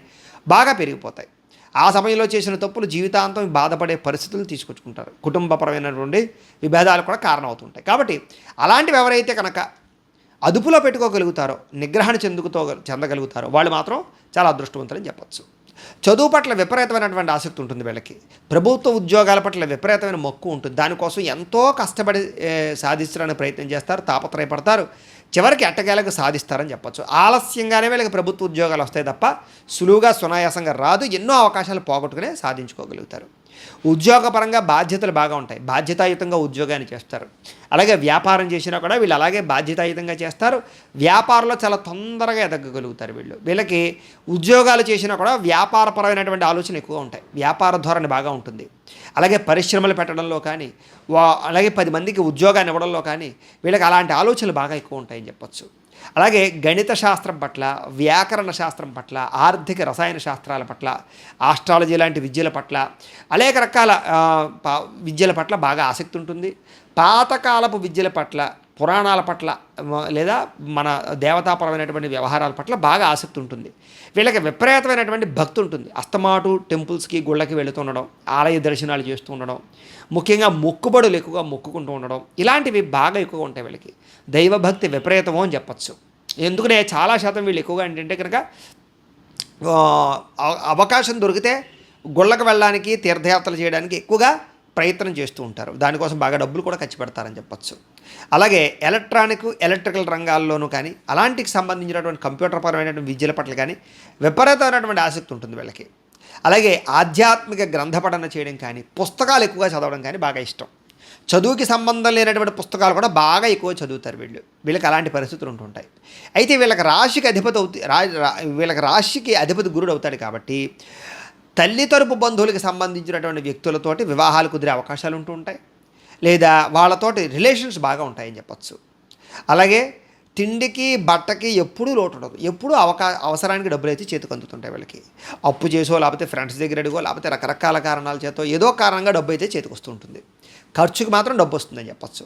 [SPEAKER 1] బాగా పెరిగిపోతాయి. ఆ సమయంలో చేసిన తప్పులు జీవితాంతం బాధపడే పరిస్థితులు తీసుకొచ్చుకుంటారు. కుటుంబపరమైనటువంటి విభేదాలు కూడా కారణం అవుతుంటాయి. కాబట్టి అలాంటివి ఎవరైతే కనుక అదుపులో పెట్టుకోగలుగుతారో, నిగ్రహణ చెందగలుగుతారో వాళ్ళు మాత్రం చాలా అదృష్టవంతులని చెప్పచ్చు. చదువు పట్ల విపరీతమైనటువంటి ఆసక్తి ఉంటుంది వీళ్ళకి. ప్రభుత్వ ఉద్యోగాల పట్ల విపరీతమైన మక్కువ ఉంటుంది. దానికోసం ఎంతో కష్టపడి సాధించడానికి ప్రయత్నం చేస్తారు, తాపత్రయపడతారు. చివరికి ఎట్టకేలకు సాధిస్తారని చెప్పచ్చు. ఆలస్యంగానే వీళ్ళకి ప్రభుత్వ ఉద్యోగాలు వస్తాయి తప్ప సులువుగా సునాయాసంగా రాదు. ఎన్నో అవకాశాలు పోగొట్టుకునే సాధించుకోగలుగుతారు. ఉద్యోగపరంగా బాధ్యతలు బాగా ఉంటాయి. బాధ్యతాయుతంగా ఉద్యోగాన్ని చేస్తారు. అలాగే వ్యాపారం చేసినా కూడా వీళ్ళు అలాగే బాధ్యతాయుతంగా చేస్తారు. వ్యాపారంలో చాలా తొందరగా ఎదగగలుగుతారు వీళ్ళకి ఉద్యోగాలు చేసినా కూడా వ్యాపారపరమైనటువంటి ఆలోచనలు ఎక్కువ ఉంటాయి. వ్యాపార ధోరణి బాగా ఉంటుంది. అలాగే పరిశ్రమలు పెట్టడంలో కానీ, అలాగే 10 మందికి ఉద్యోగాన్ని ఇవ్వడంలో కానీ వీళ్ళకి అలాంటి ఆలోచనలు బాగా ఎక్కువ ఉంటాయని చెప్పచ్చు. అలాగే గణిత శాస్త్రం పట్ల, వ్యాకరణ శాస్త్రం పట్ల, ఆర్థిక రసాయన శాస్త్రాల పట్ల, ఆస్ట్రాలజీ లాంటి విద్యల పట్ల, అనేక రకాల విద్యల పట్ల బాగా ఆసక్తి ఉంటుంది. పాతకాలపు విద్యల పట్ల, పురాణాల పట్ల లేదా మన దేవతాపరమైనటువంటి వ్యవహారాల పట్ల బాగా ఆసక్తి ఉంటుంది. వీళ్ళకి విపరీతమైనటువంటి భక్తి ఉంటుంది. అస్తమాటు టెంపుల్స్కి, గుళ్ళకి వెళుతుండడం, ఆలయ దర్శనాలు చేస్తూ ఉండడం, ముఖ్యంగా మొక్కుబడులు ఎక్కువగా మొక్కుకుంటూ ఉండడం, ఇలాంటివి బాగా ఎక్కువగా ఉంటాయి వీళ్ళకి. దైవభక్తి విపరీతమో అని చెప్పచ్చు. ఎందుకనే చాలా శాతం వీళ్ళు ఎక్కువగా ఏంటంటే కనుక అవకాశం దొరికితే గుళ్ళకు వెళ్ళడానికి, తీర్థయాత్రలు చేయడానికి ఎక్కువగా ప్రయత్నం చేస్తూ ఉంటారు. దానికోసం బాగా డబ్బులు కూడా ఖర్చు పెడతారని చెప్పచ్చు. అలాగే ఎలక్ట్రికల్ రంగాల్లోనూ కానీ, అలాంటికి సంబంధించినటువంటి కంప్యూటర్ పరమైనటువంటి విద్యల పట్ల కానీ విపరీతమైనటువంటి ఆసక్తి ఉంటుంది వీళ్ళకి. అలాగే ఆధ్యాత్మిక గ్రంథపఠన చేయడం కానీ, పుస్తకాలు ఎక్కువగా చదవడం కానీ బాగా ఇష్టం. చదువుకి సంబంధం లేనటువంటి పుస్తకాలు కూడా బాగా ఎక్కువ చదువుతారు వీళ్ళకి అలాంటి పరిస్థితులు ఉంటుంటాయి. అయితే వీళ్ళకి రాశికి అధిపతి గురుడు అవుతాడు కాబట్టి తల్లి తరపు బంధువులకు సంబంధించినటువంటి వ్యక్తులతోటి వివాహాలు కుదిరే అవకాశాలు ఉంటూ ఉంటాయి. లేదా వాళ్ళతోటి రిలేషన్స్ బాగా ఉంటాయని చెప్పచ్చు. అలాగే తిండికి, బట్టకి ఎప్పుడూ లోటు ఉండదు. ఎప్పుడూ అవసరానికి డబ్బులు అయితే చేతికి అందుతుంటాయి వీళ్ళకి. అప్పు చేసో, లేకపోతే ఫ్రెండ్స్ దగ్గర అడిగో, లేకపోతే రకరకాల కారణాల చేతో ఏదో కారణంగా డబ్బు అయితే చేతికి వస్తూ ఉంటుంది. ఖర్చుకి మాత్రం డబ్బు వస్తుందని చెప్పచ్చు.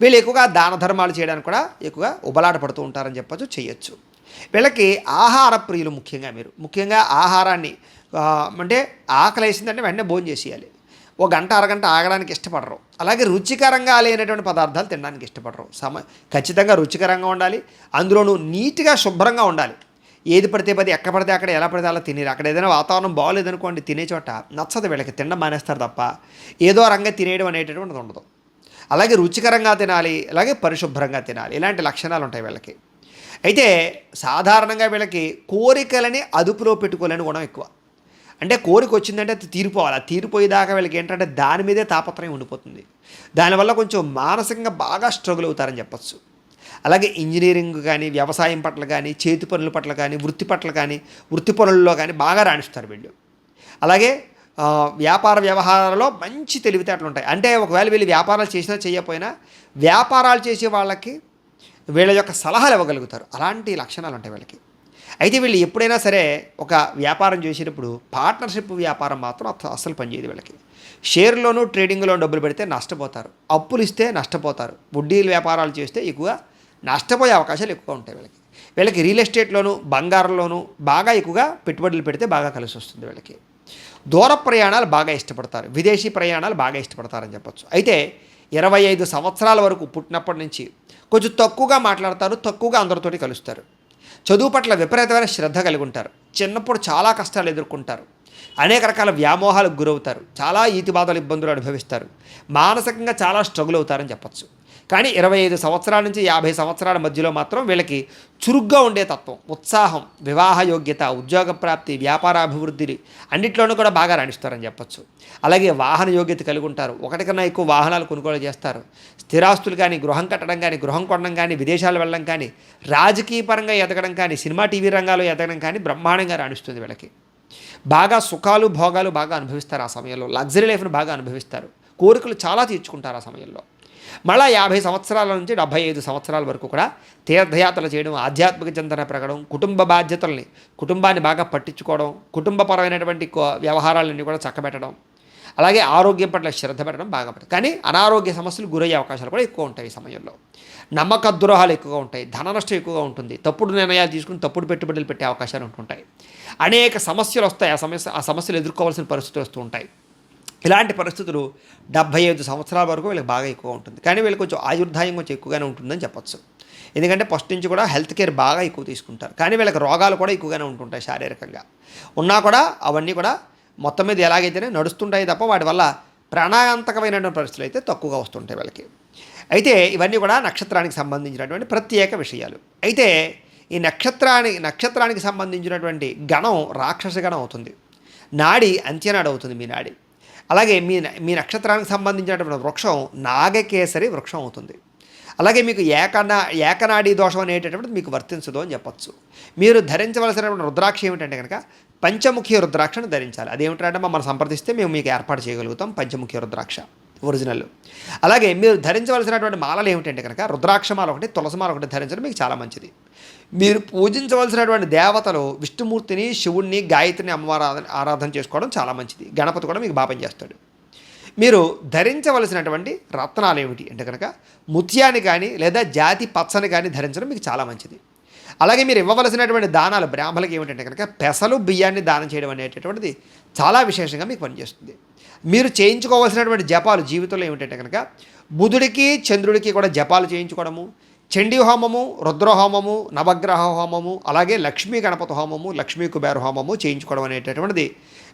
[SPEAKER 1] వీళ్ళు ఎక్కువగా దాన ధర్మాలు చేయడానికి కూడా ఎక్కువగా ఉబలాట పడుతూ ఉంటారని చెప్పచ్చు, చేయొచ్చు. వీళ్ళకి ఆహార ప్రియులు. ముఖ్యంగా ఆహారాన్ని అంటే ఆకలి వేసిందంటే వెంటనే భోజనం చేసేయాలి. ఒక గంట అరగంట ఆగడానికి ఇష్టపడరు. అలాగే రుచికరంగా లేనటువంటి పదార్థాలు తినడానికి ఇష్టపడరు. ఖచ్చితంగా రుచికరంగా ఉండాలి. అందులోనూ నీట్గా, శుభ్రంగా ఉండాలి. ఏది పడితే ఎక్కడ పడితే అక్కడ, ఎలా పడితే అలా తినేరు. అక్కడ ఏదైనా వాతావరణం బాగోలేదనుకోండి, తినే చోట నచ్చదు వీళ్ళకి, తినడం మానేస్తారు తప్ప ఏదో రంగా తినేయడం అనేటటువంటిది ఉండదు. అలాగే రుచికరంగా తినాలి, అలాగే పరిశుభ్రంగా తినాలి. ఇలాంటి లక్షణాలు ఉంటాయి వీళ్ళకి. అయితే సాధారణంగా వీళ్ళకి కోరికలని అదుపులో పెట్టుకోలేని గుణం ఎక్కువ. అంటే కోరిక వచ్చిందంటే అది తీరిపోవాలి. ఆ తీరిపోయేదాకా వీళ్ళకి ఏంటంటే దాని మీదే తాపత్రయం ఉండిపోతుంది. దానివల్ల కొంచెం మానసికంగా బాగా స్ట్రగుల్ అవుతారని చెప్పచ్చు. అలాగే ఇంజనీరింగ్ కానీ, వ్యవసాయం పట్ల కానీ, చేతి పనుల పట్ల కానీ, వృత్తి పనుల్లో కానీ బాగా రాణిస్తారు వీళ్ళు. అలాగే వ్యాపార వ్యవహారాల్లో మంచి తెలివితేటలు ఉంటాయి. అంటే ఒకవేళ వీళ్ళు వ్యాపారాలు చేసినా చేయకపోయినా వ్యాపారాలు చేసే వాళ్ళకి వీళ్ళ యొక్క సలహాలు ఇవ్వగలుగుతారు. అలాంటి లక్షణాలు ఉంటాయి వీళ్ళకి. అయితే వీళ్ళు ఎప్పుడైనా సరే ఒక వ్యాపారం చేసేటప్పుడు పార్ట్నర్షిప్ వ్యాపారం మాత్రం అస్సలు పనిచేయదు వీళ్ళకి. షేర్లోనూ, ట్రేడింగ్లో డబ్బులు పెడితే నష్టపోతారు. అప్పులు ఇస్తే నష్టపోతారు. వడ్డీల వ్యాపారాలు చేస్తే ఎక్కువగా నష్టపోయే అవకాశాలు ఎక్కువ ఉంటాయి వీళ్ళకి. రియల్ ఎస్టేట్లోనూ, బంగారంలోనూ బాగా ఎక్కువగా పెట్టుబడులు పెడితే బాగా కలిసి వస్తుంది వీళ్ళకి. దూర ప్రయాణాలు బాగా ఇష్టపడతారు. విదేశీ ప్రయాణాలు బాగా ఇష్టపడతారని చెప్పచ్చు. అయితే 25 సంవత్సరాల వరకు పుట్టినప్పటి నుంచి కొంచెం తక్కువగా మాట్లాడతారు, తక్కువగా అందరితోటి కలుస్తారు. చదువు పట్ల విపరీతమైన శ్రద్ధ కలిగి ఉంటారు. చిన్నప్పుడు చాలా కష్టాలు ఎదుర్కొంటారు. అనేక రకాల వ్యామోహాలకు గురవుతారు. చాలా ఈతిబాధలు, ఇబ్బందులు అనుభవిస్తారు. మానసికంగా చాలా స్ట్రగుల్ అవుతారని చెప్పచ్చు. కానీ 25 సంవత్సరాల నుంచి 50 సంవత్సరాల మధ్యలో మాత్రం వీళ్ళకి చురుగ్గా ఉండే తత్వం, ఉత్సాహం, వివాహ యోగ్యత, ఉద్యోగ ప్రాప్తి, వ్యాపారాభివృద్ధి అన్నింటిలోనూ కూడా బాగా రాణిస్తారని చెప్పచ్చు. అలాగే వాహన యోగ్యత కలిగి ఉంటారు. ఒకటి కన్నా ఎక్కువ వాహనాలు కొనుగోలు చేస్తారు. స్థిరాస్తులు కానీ, గృహం కట్టడం కానీ, గృహం కొనడం కానీ, విదేశాలు వెళ్ళడం కానీ, రాజకీయ పరంగా ఎదగడం కానీ, సినిమా టీవీ రంగాల్లో ఎదగడం కానీ బ్రహ్మాండంగా రాణిస్తుంది వీళ్ళకి. బాగా సుఖాలు, భోగాలు బాగా అనుభవిస్తారు. ఆ సమయంలో లగ్జరీ లైఫ్ను బాగా అనుభవిస్తారు. కోరికలు చాలా తీర్చుకుంటారు ఆ సమయంలో. మళ్ళా 50 సంవత్సరాల నుంచి 75 సంవత్సరాల వరకు కూడా తీర్థయాత్రలు చేయడం, ఆధ్యాత్మిక చింతన పెరగడం, కుటుంబ బాధ్యతల్ని, కుటుంబాన్ని బాగా పట్టించుకోవడం, కుటుంబపరమైనటువంటి వ్యవహారాలన్నీ కూడా చక్కబెట్టడం, అలాగే ఆరోగ్యం పట్ల శ్రద్ధ పెట్టడం బాగా పడుతుంది. కానీ అనారోగ్య సమస్యలు గురయ్యే అవకాశాలు కూడా ఎక్కువ ఉంటాయి ఈ సమయంలో. నమ్మక ద్రోహాలు ఎక్కువగా ఉంటాయి, ధన నష్టం ఎక్కువగా ఉంటుంది, తప్పుడు నిర్ణయాలు తీసుకుని తప్పుడు పెట్టుబడులు పెట్టే అవకాశాలు ఉంటుంటాయి. అనేక సమస్యలు వస్తాయి, ఆ సమస్యలు ఎదుర్కోవాల్సిన పరిస్థితులు వస్తూ ఉంటాయి. ఇలాంటి పరిస్థితులు 75 సంవత్సరాల వరకు వీళ్ళకి బాగా ఎక్కువ ఉంటుంది. కానీ వీళ్ళకి కొంచెం ఆయుర్దాయం కొంచెం ఎక్కువగానే ఉంటుందని చెప్పొచ్చు. ఎందుకంటే ఫస్ట్ నుంచి కూడా హెల్త్ కేర్ బాగా ఎక్కువ తీసుకుంటారు. కానీ వీళ్ళకి రోగాలు కూడా ఎక్కువగానే ఉంటుంటాయి శారీరకంగా. ఉన్నా కూడా అవన్నీ కూడా మొత్తం మీద ఎలాగైతేనే నడుస్తుంటాయి తప్ప వాటి వల్ల ప్రాణాంతకమైనటువంటి పరిస్థితులు అయితే తక్కువగా వస్తుంటాయి వీళ్ళకి. అయితే ఇవన్నీ కూడా నక్షత్రానికి సంబంధించినటువంటి ప్రత్యేక విషయాలు. అయితే ఈ నక్షత్రానికి సంబంధించినటువంటి గణం రాక్షస గణం అవుతుంది. నాడి అంత్యనాడు అవుతుంది మీ నాడి. అలాగే మీ నక్షత్రానికి సంబంధించినటువంటి వృక్షం నాగకేసరి వృక్షం అవుతుంది. అలాగే మీకు ఏకనాడీ దోషం అనేటటువంటిది మీకు వర్తించదు అని చెప్పచ్చు. మీరు ధరించవలసినటువంటి రుద్రాక్ష ఏమిటంటే కనుక పంచముఖి రుద్రాక్షను ధరించాలి. అదేమిటంటే మనం సంప్రదిస్తే మేము మీకు ఏర్పాటు చేయగలుగుతాం పంచముఖి రుద్రాక్ష ఒరిజినల్. అలాగే మీరు ధరించవలసినటువంటి మాలలు ఏమిటంటే కనుక రుద్రాక్షమాల ఒకటి, తులసిమాల ఒకటి ధరించడం మీకు చాలా మంచిది. మీరు పూజించవలసినటువంటి దేవతలు విష్ణుమూర్తిని, శివుణ్ణి, గాయత్రిని అమ్మవారు ఆరాధన చేసుకోవడం చాలా మంచిది. గణపతి కూడా మీకు బాగా పనిచేస్తాడు. మీరు ధరించవలసినటువంటి రత్నాలు ఏమిటి అంటే కనుక ముత్యాన్ని కానీ లేదా జాతి పచ్చని కానీ ధరించడం మీకు చాలా మంచిది. అలాగే మీరు ఇవ్వవలసినటువంటి దానాలు బ్రాహ్మణులకి ఏమిటంటే కనుక పెసలు బియ్యాన్ని దానం చేయడం అనేటటువంటిది చాలా విశేషంగా మీకు పనిచేస్తుంది. మీరు చేయించుకోవాల్సినటువంటి జపాలు జీవితంలో ఏమిటంటే కనుక బుధుడికి చంద్రుడికి కూడా జపాలు చేయించుకోవడము, చండీ హోమము, రుద్రహోమము, నవగ్రహ హోమము, అలాగే లక్ష్మీ గణపతి హోమము, లక్ష్మీ కుబేర హోమము చేయించుకోవడం అనేటటువంటిది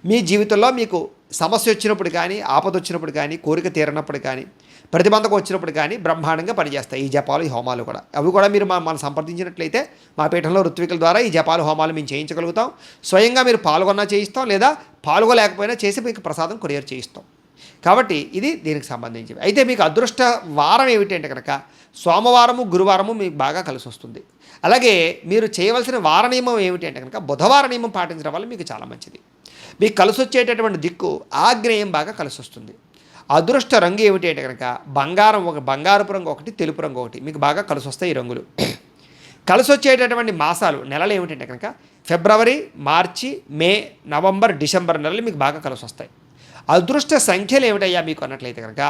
[SPEAKER 1] మీ జీవితంలో మీకు సమస్య వచ్చినప్పుడు కానీ, ఆపద వచ్చినప్పుడు కానీ, కోరిక తీరినప్పుడు కానీ, ప్రతిబంధకం వచ్చినప్పుడు కానీ బ్రహ్మాండంగా పనిచేస్తాయి ఈ జపాలు, ఈ హోమాలు కూడా. అవి కూడా మీరు మనం సంప్రదించినట్లయితే మా పీఠంలో ఋత్వికుల ద్వారా ఈ జపాలు, హోమాలు మేము చేయించగలుగుతాం. స్వయంగా మీరు పాల్గొన్నా చేయిస్తాం, లేదా పాల్గొలేకపోయినా చేసి మీకు ప్రసాదం కొరియర్ చేయిస్తాం. కాబట్టి ఇది దీనికి సంబంధించినవి. అయితే మీకు అదృష్ట వారం ఏమిటంటే కనుక సోమవారము, గురువారము మీకు బాగా కలిసి వస్తుంది. అలాగే మీరు చేయవలసిన వార నియమం ఏమిటి అంటే కనుక బుధవార నియమం పాటించడం వల్ల మీకు చాలా మంచిది. మీకు కలిసి వచ్చేటటువంటి దిక్కు ఆగ్నేయం బాగా కలిసి వస్తుంది. అదృష్ట రంగు ఏమిటి అంటే కనుక బంగారపు రంగు ఒకటి, తెలుపు రంగు ఒకటి మీకు బాగా కలిసి వస్తాయి ఈ రంగులు. కలిసి వచ్చేటటువంటి మాసాలు, నెలలు ఏమిటంటే కనుక ఫిబ్రవరి, మార్చి, మే, నవంబర్, డిసెంబర్ నెలలు మీకు బాగా కలిసి వస్తాయి. అదృష్ట సంఖ్యలు ఏమిటయ్యా మీకు అన్నట్లయితే కనుక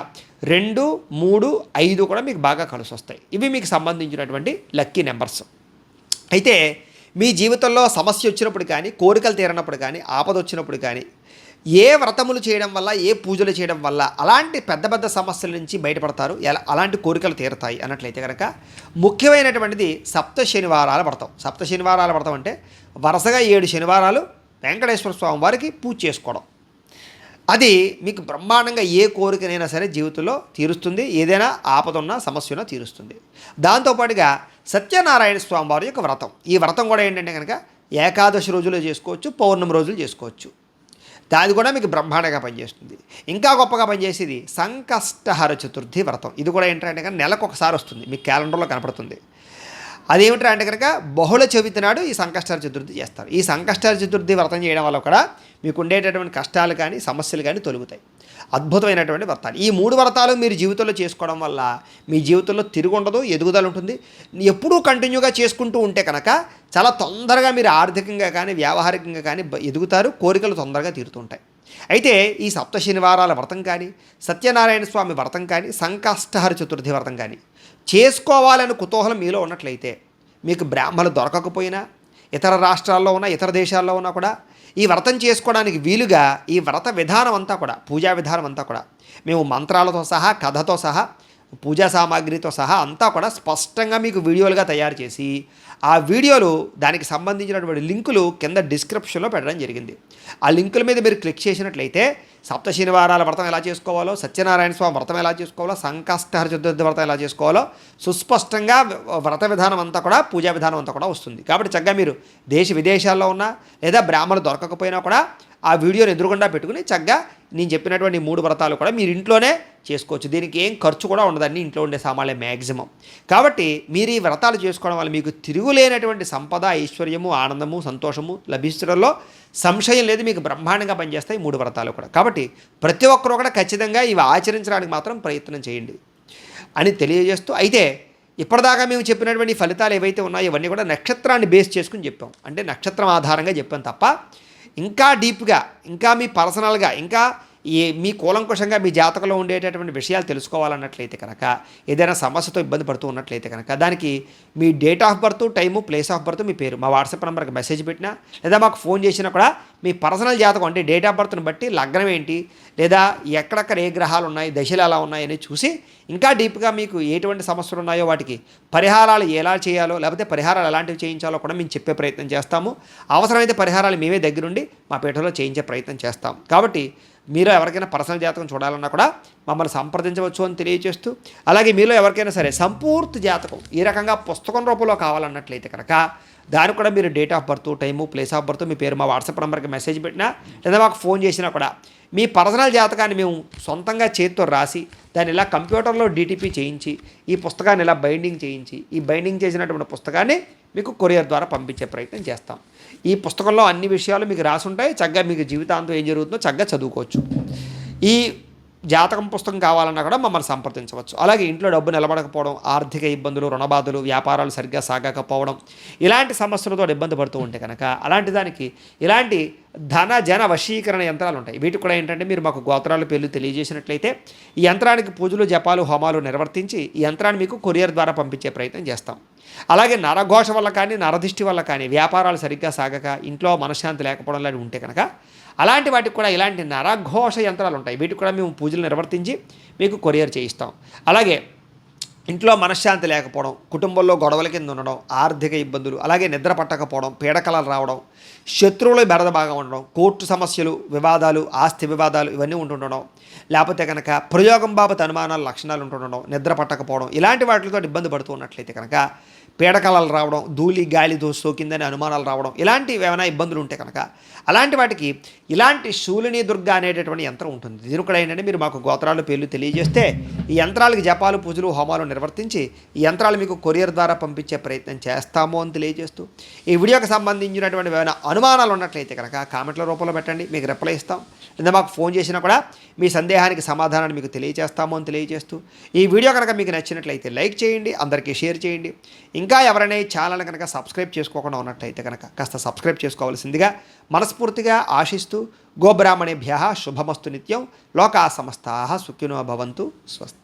[SPEAKER 1] 2, 3, 5 కూడా మీకు బాగా కలిసి వస్తాయి. ఇవి మీకు సంబంధించినటువంటి లక్కీ నెంబర్స్. అయితే మీ జీవితంలో సమస్య వచ్చినప్పుడు కానీ, కోరికలు తీరినప్పుడు కానీ, ఆపద వచ్చినప్పుడు కానీ, ఏ వ్రతములు చేయడం వల్ల, ఏ పూజలు చేయడం వల్ల అలాంటి పెద్ద పెద్ద సమస్యల నుంచి బయటపడతారు, అలాంటి కోరికలు తీరుతాయి అన్నట్లయితే కనుక ముఖ్యమైనటువంటిది సప్త శనివారాల వ్రతం. సప్త శనివారాల వ్రతం అంటే వరుసగా 7 శనివారాలు వెంకటేశ్వర స్వామి వారికి పూజ చేసుకోవడం. అది మీకు బ్రహ్మాండంగా ఏ కోరికనైనా సరే జీవితంలో తీరుస్తుంది. ఏదైనా ఆపద ఉన్నా, సమస్య ఉన్నా తీరుస్తుంది. దాంతోపాటుగా సత్యనారాయణ స్వామి వారి యొక్క వ్రతం. ఈ వ్రతం కూడా ఏంటంటే కనుక ఏకాదశి రోజులు చేసుకోవచ్చు, పౌర్ణమి రోజులు చేసుకోవచ్చు. దాది కూడా మీకు బ్రహ్మాండంగా పనిచేస్తుంది. ఇంకా గొప్పగా పనిచేసేది సంకష్టహర చతుర్థి వ్రతం. ఇది కూడా ఏంటంటే కనుక నెలకు ఒకసారి వస్తుంది, మీకు క్యాలెండర్లో కనపడుతుంది. అదేమిటంటే అంటే కనుక బహుళ చవితి నాడు ఈ సంకష్టహర చతుర్థి చేస్తారు. ఈ సంకష్టహర చతుర్థి వ్రతం చేయడం వల్ల కూడా మీకు ఉండేటటువంటి కష్టాలు కానీ, సమస్యలు కానీ తొలుగుతాయి. అద్భుతమైనటువంటి వ్రతాలు. ఈ 3 వ్రతాలు మీరు జీవితంలో చేసుకోవడం వల్ల మీ జీవితంలో తిరుగుండదు, ఎదుగుదల ఉంటుంది. ఎప్పుడూ కంటిన్యూగా చేసుకుంటూ ఉంటే కనుక చాలా తొందరగా మీరు ఆర్థికంగా కానీ, వ్యావహారికంగా కానీ ఎదుగుతారు. కోరికలు తొందరగా తీరుతుంటాయి. అయితే ఈ సప్త శనివారాల వ్రతం కానీ, సత్యనారాయణ స్వామి వ్రతం కానీ, సంకష్టహర చతుర్థి వ్రతం కానీ చేసుకోవాలని కుతూహలం మీలో ఉన్నట్లయితే మీకు బ్రాహ్మణులు దొరకకపోయినా, ఇతర రాష్ట్రాల్లో ఉన్న, ఇతర దేశాల్లో ఉన్నా కూడా ఈ వ్రతం చేసుకోవడానికి వీలుగా ఈ వ్రత విధానం అంతా కూడా, పూజా విధానం అంతా కూడా మేము మంత్రాలతో సహా, కథతో సహా, పూజా సామాగ్రితో సహా అంతా కూడా స్పష్టంగా మీకు వీడియోలుగా తయారు చేసి ఆ వీడియోలు దానికి సంబంధించినటువంటి లింకులు కింద డిస్క్రిప్షన్లో పెట్టడం జరిగింది. ఆ లింకుల మీద మీరు క్లిక్ చేసినట్లయితే సప్త శనివారాల వ్రతం ఎలా చేసుకోవాలో, సత్యనారాయణ స్వామి వ్రతం ఎలా చేసుకోవాలో, సంకష్టహర చతుర్థి వ్రతం ఎలా చేసుకోవాలో సుస్పష్టంగా వ్రత విధానం అంతా కూడా, పూజా విధానం అంతా కూడా వస్తుంది. కాబట్టి చక్కగా మీరు దేశ విదేశాల్లో ఉన్నా లేదా బ్రాహ్మణులు దొరకకపోయినా కూడా ఆ వీడియోని ఎదురుగుండా పెట్టుకుని చక్కగా నేను చెప్పినటువంటి 3 వ్రతాలు కూడా మీరు ఇంట్లోనే చేసుకోవచ్చు. దీనికి ఏం ఖర్చు కూడా ఉండదు, అన్నీ ఇంట్లో ఉండే సామాన్లే మ్యాక్సిమం. కాబట్టి మీరు ఈ వ్రతాలు చేసుకోవడం వల్ల మీకు తిరుగులేనటువంటి సంపద, ఐశ్వర్యము, ఆనందము, సంతోషము లభించడంలో సంశయం లేదు. మీకు బ్రహ్మాండంగా పనిచేస్తాయి 3 వ్రతాలు కూడా. కాబట్టి ప్రతి ఒక్కరూ కూడా ఖచ్చితంగా ఇవి ఆచరించడానికి మాత్రం ప్రయత్నం చేయండి అని తెలియజేస్తూ, అయితే ఇప్పటిదాకా మేము చెప్పినటువంటి ఫలితాలు ఏవైతే ఉన్నాయో ఇవన్నీ కూడా నక్షత్రాన్ని బేస్ చేసుకుని చెప్పాం. అంటే నక్షత్రం ఆధారంగా చెప్పాం తప్ప ఇంకా డీప్గా, ఇంకా మీ పర్సనల్గా, ఇంకా మీ కూలంకుషంగా మీ జాతకంలో ఉండేటటువంటి విషయాలు తెలుసుకోవాలన్నట్లయితే కనుక, ఏదైనా సమస్యతో ఇబ్బంది పడుతూ ఉన్నట్లయితే కనుక, దానికి మీ date of birth, time, place of birth, మీ పేరు మా వాట్సాప్ నెంబర్కి మెసేజ్ పెట్టినా లేదా మాకు ఫోన్ చేసినా కూడా మీ పర్సనల్ జాతకం అంటే డేట్ ఆఫ్ బర్త్ని బట్టి లగ్నం ఏంటి, లేదా ఎక్కడెక్కడ ఏ గ్రహాలు ఉన్నాయి, దశలు ఎలా ఉన్నాయని చూసి ఇంకా డీప్గా మీకు ఎటువంటి సమస్యలు ఉన్నాయో వాటికి పరిహారాలు ఎలా చేయాలో, లేకపోతే పరిహారాలు ఎలాంటివి చేయించాలో కూడా మేము చెప్పే ప్రయత్నం చేస్తాము. అవసరమైతే పరిహారాలు మేమే దగ్గరుండి మా పీఠంలో చేయించే ప్రయత్నం చేస్తాం. కాబట్టి మీరు ఎవరికైనా పర్సనల్ జాతకం చూడాలన్నా కూడా మమ్మల్ని సంప్రదించవచ్చు అని తెలియజేస్తూ, అలాగే మీలో ఎవరికైనా సరే సంపూర్తి జాతకం ఈ రకంగా పుస్తకం రూపంలో కావాలన్నట్లయితే కనుక దానికి కూడా మీరు date of birth, time, place of birth, మీ పేరు మా వాట్సాప్ నెంబర్కి మెసేజ్ పెట్టినా లేదా మాకు ఫోన్ చేసినా కూడా మీ పర్సనల్ జాతకాన్ని మేము సొంతంగా చేతితో రాసి దాన్ని ఇలా కంప్యూటర్లో డీటీపీ చేయించి ఈ పుస్తకాన్ని ఇలా బైండింగ్ చేయించి ఈ బైండింగ్ చేసినటువంటి పుస్తకాన్ని మీకు కొరియర్ ద్వారా పంపించే ప్రయత్నం చేస్తాం. ఈ పుస్తకంలో అన్ని విషయాలు మీకు రాసి ఉంటాయి. చక్కగా మీకు జీవితాంతం ఏం జరుగుతుందో చక్కగా చదువుకోవచ్చు. ఈ జాతకం పుస్తకం కావాలన్నా కూడా మమ్మల్ని సంప్రదించవచ్చు. అలాగే ఇంట్లో డబ్బు నిలబడకపోవడం, ఆర్థిక ఇబ్బందులు, రుణబాధలు, వ్యాపారాలు సరిగ్గా సాగకపోవడం, ఇలాంటి సమస్యలతో ఇబ్బంది పడుతూ ఉంటే కనుక అలాంటి దానికి ఇలాంటి ధన జన వశీకరణ యంత్రాలు ఉంటాయి. వీటికి కూడా ఏంటంటే మీరు మాకు గోత్రాల పేర్లు తెలియజేసినట్లయితే ఈ యంత్రానికి పూజలు, జపాలు, హోమాలు నిర్వర్తించి ఈ యంత్రాన్ని మీకు కొరియర్ ద్వారా పంపించే ప్రయత్నం చేస్తాం. అలాగే నరఘోష వల్ల కానీ, నరదిష్టి వల్ల కానీ, వ్యాపారాలు సరిగ్గా సాగక, ఇంట్లో మనశ్శాంతి లేకపోవడం లాంటివి ఉంటే కనుక అలాంటి వాటికి కూడా ఇలాంటి నరఘోష యంత్రాలు ఉంటాయి. వీటికి కూడా మేము పూజలు నిర్వర్తించి మీకు కొరియర్ చేయిస్తాం. అలాగే ఇంట్లో మనశ్శాంతి లేకపోవడం, కుటుంబంలో గొడవల కింద ఉండడం, ఆర్థిక ఇబ్బందులు, అలాగే నిద్ర పట్టకపోవడం, పీడకలలు రావడం, శత్రువుల బెడద బాగా ఉండడం, కోర్టు సమస్యలు, వివాదాలు, ఆస్తి వివాదాలు ఇవన్నీ ఉంటుండడం, లేకపోతే కనుక ప్రయోగం బాబత్ అనుమానాలు, లక్షణాలు ఉంటుండడం, నిద్ర పట్టకపోవడం, ఇలాంటి వాటితో ఇబ్బంది పడుతూ ఉన్నట్లయితే కనుక పీడకలలు రావడం, ధూళి గాలితో సోకిందని అనుమానాలు రావడం, ఇలాంటివి ఏమైనా ఇబ్బందులు ఉంటే కనుక అలాంటి వాటికి ఇలాంటి శూలిని దుర్గ అనేటటువంటి యంత్రం ఉంటుంది. దీని కూడా ఏంటంటే మీరు మాకు గోత్రాలు పేర్లు తెలియజేస్తే ఈ యంత్రాలకి జపాలు, పూజలు, హోమాలు నిర్వర్తించి ఈ యంత్రాలు మీకు కొరియర్ ద్వారా పంపించే ప్రయత్నం చేస్తాము అని తెలియజేస్తూ, ఈ వీడియోకి సంబంధించినటువంటి ఏమైనా అనుమానాలు ఉన్నట్లయితే కనుక కామెంట్ల రూపంలో పెట్టండి, మీకు రిప్లై ఇస్తాం. లేదా మాకు ఫోన్ చేసినా కూడా మీ సందేహానికి సమాధానాన్ని మీకు తెలియజేస్తాము అని తెలియజేస్తూ, ఈ వీడియో కనుక మీకు నచ్చినట్లయితే లైక్ చేయండి, అందరికీ షేర్ చేయండి. ఇంకా ఎవరైనా ఈ ఛానల్ కనుక సబ్స్క్రైబ్ చేసుకోకుండా ఉన్నట్లయితే కనుక కాస్త సబ్స్క్రైబ్ చేసుకోవాల్సిందిగా మనస్ఫూర్తిగా ఆశిస్తూ, గోబ్రాహ్మణేభ్యః శుభమస్తు నిత్యం, లోకా సమస్తాః సుఖినో భవంతు, స్వస్తి.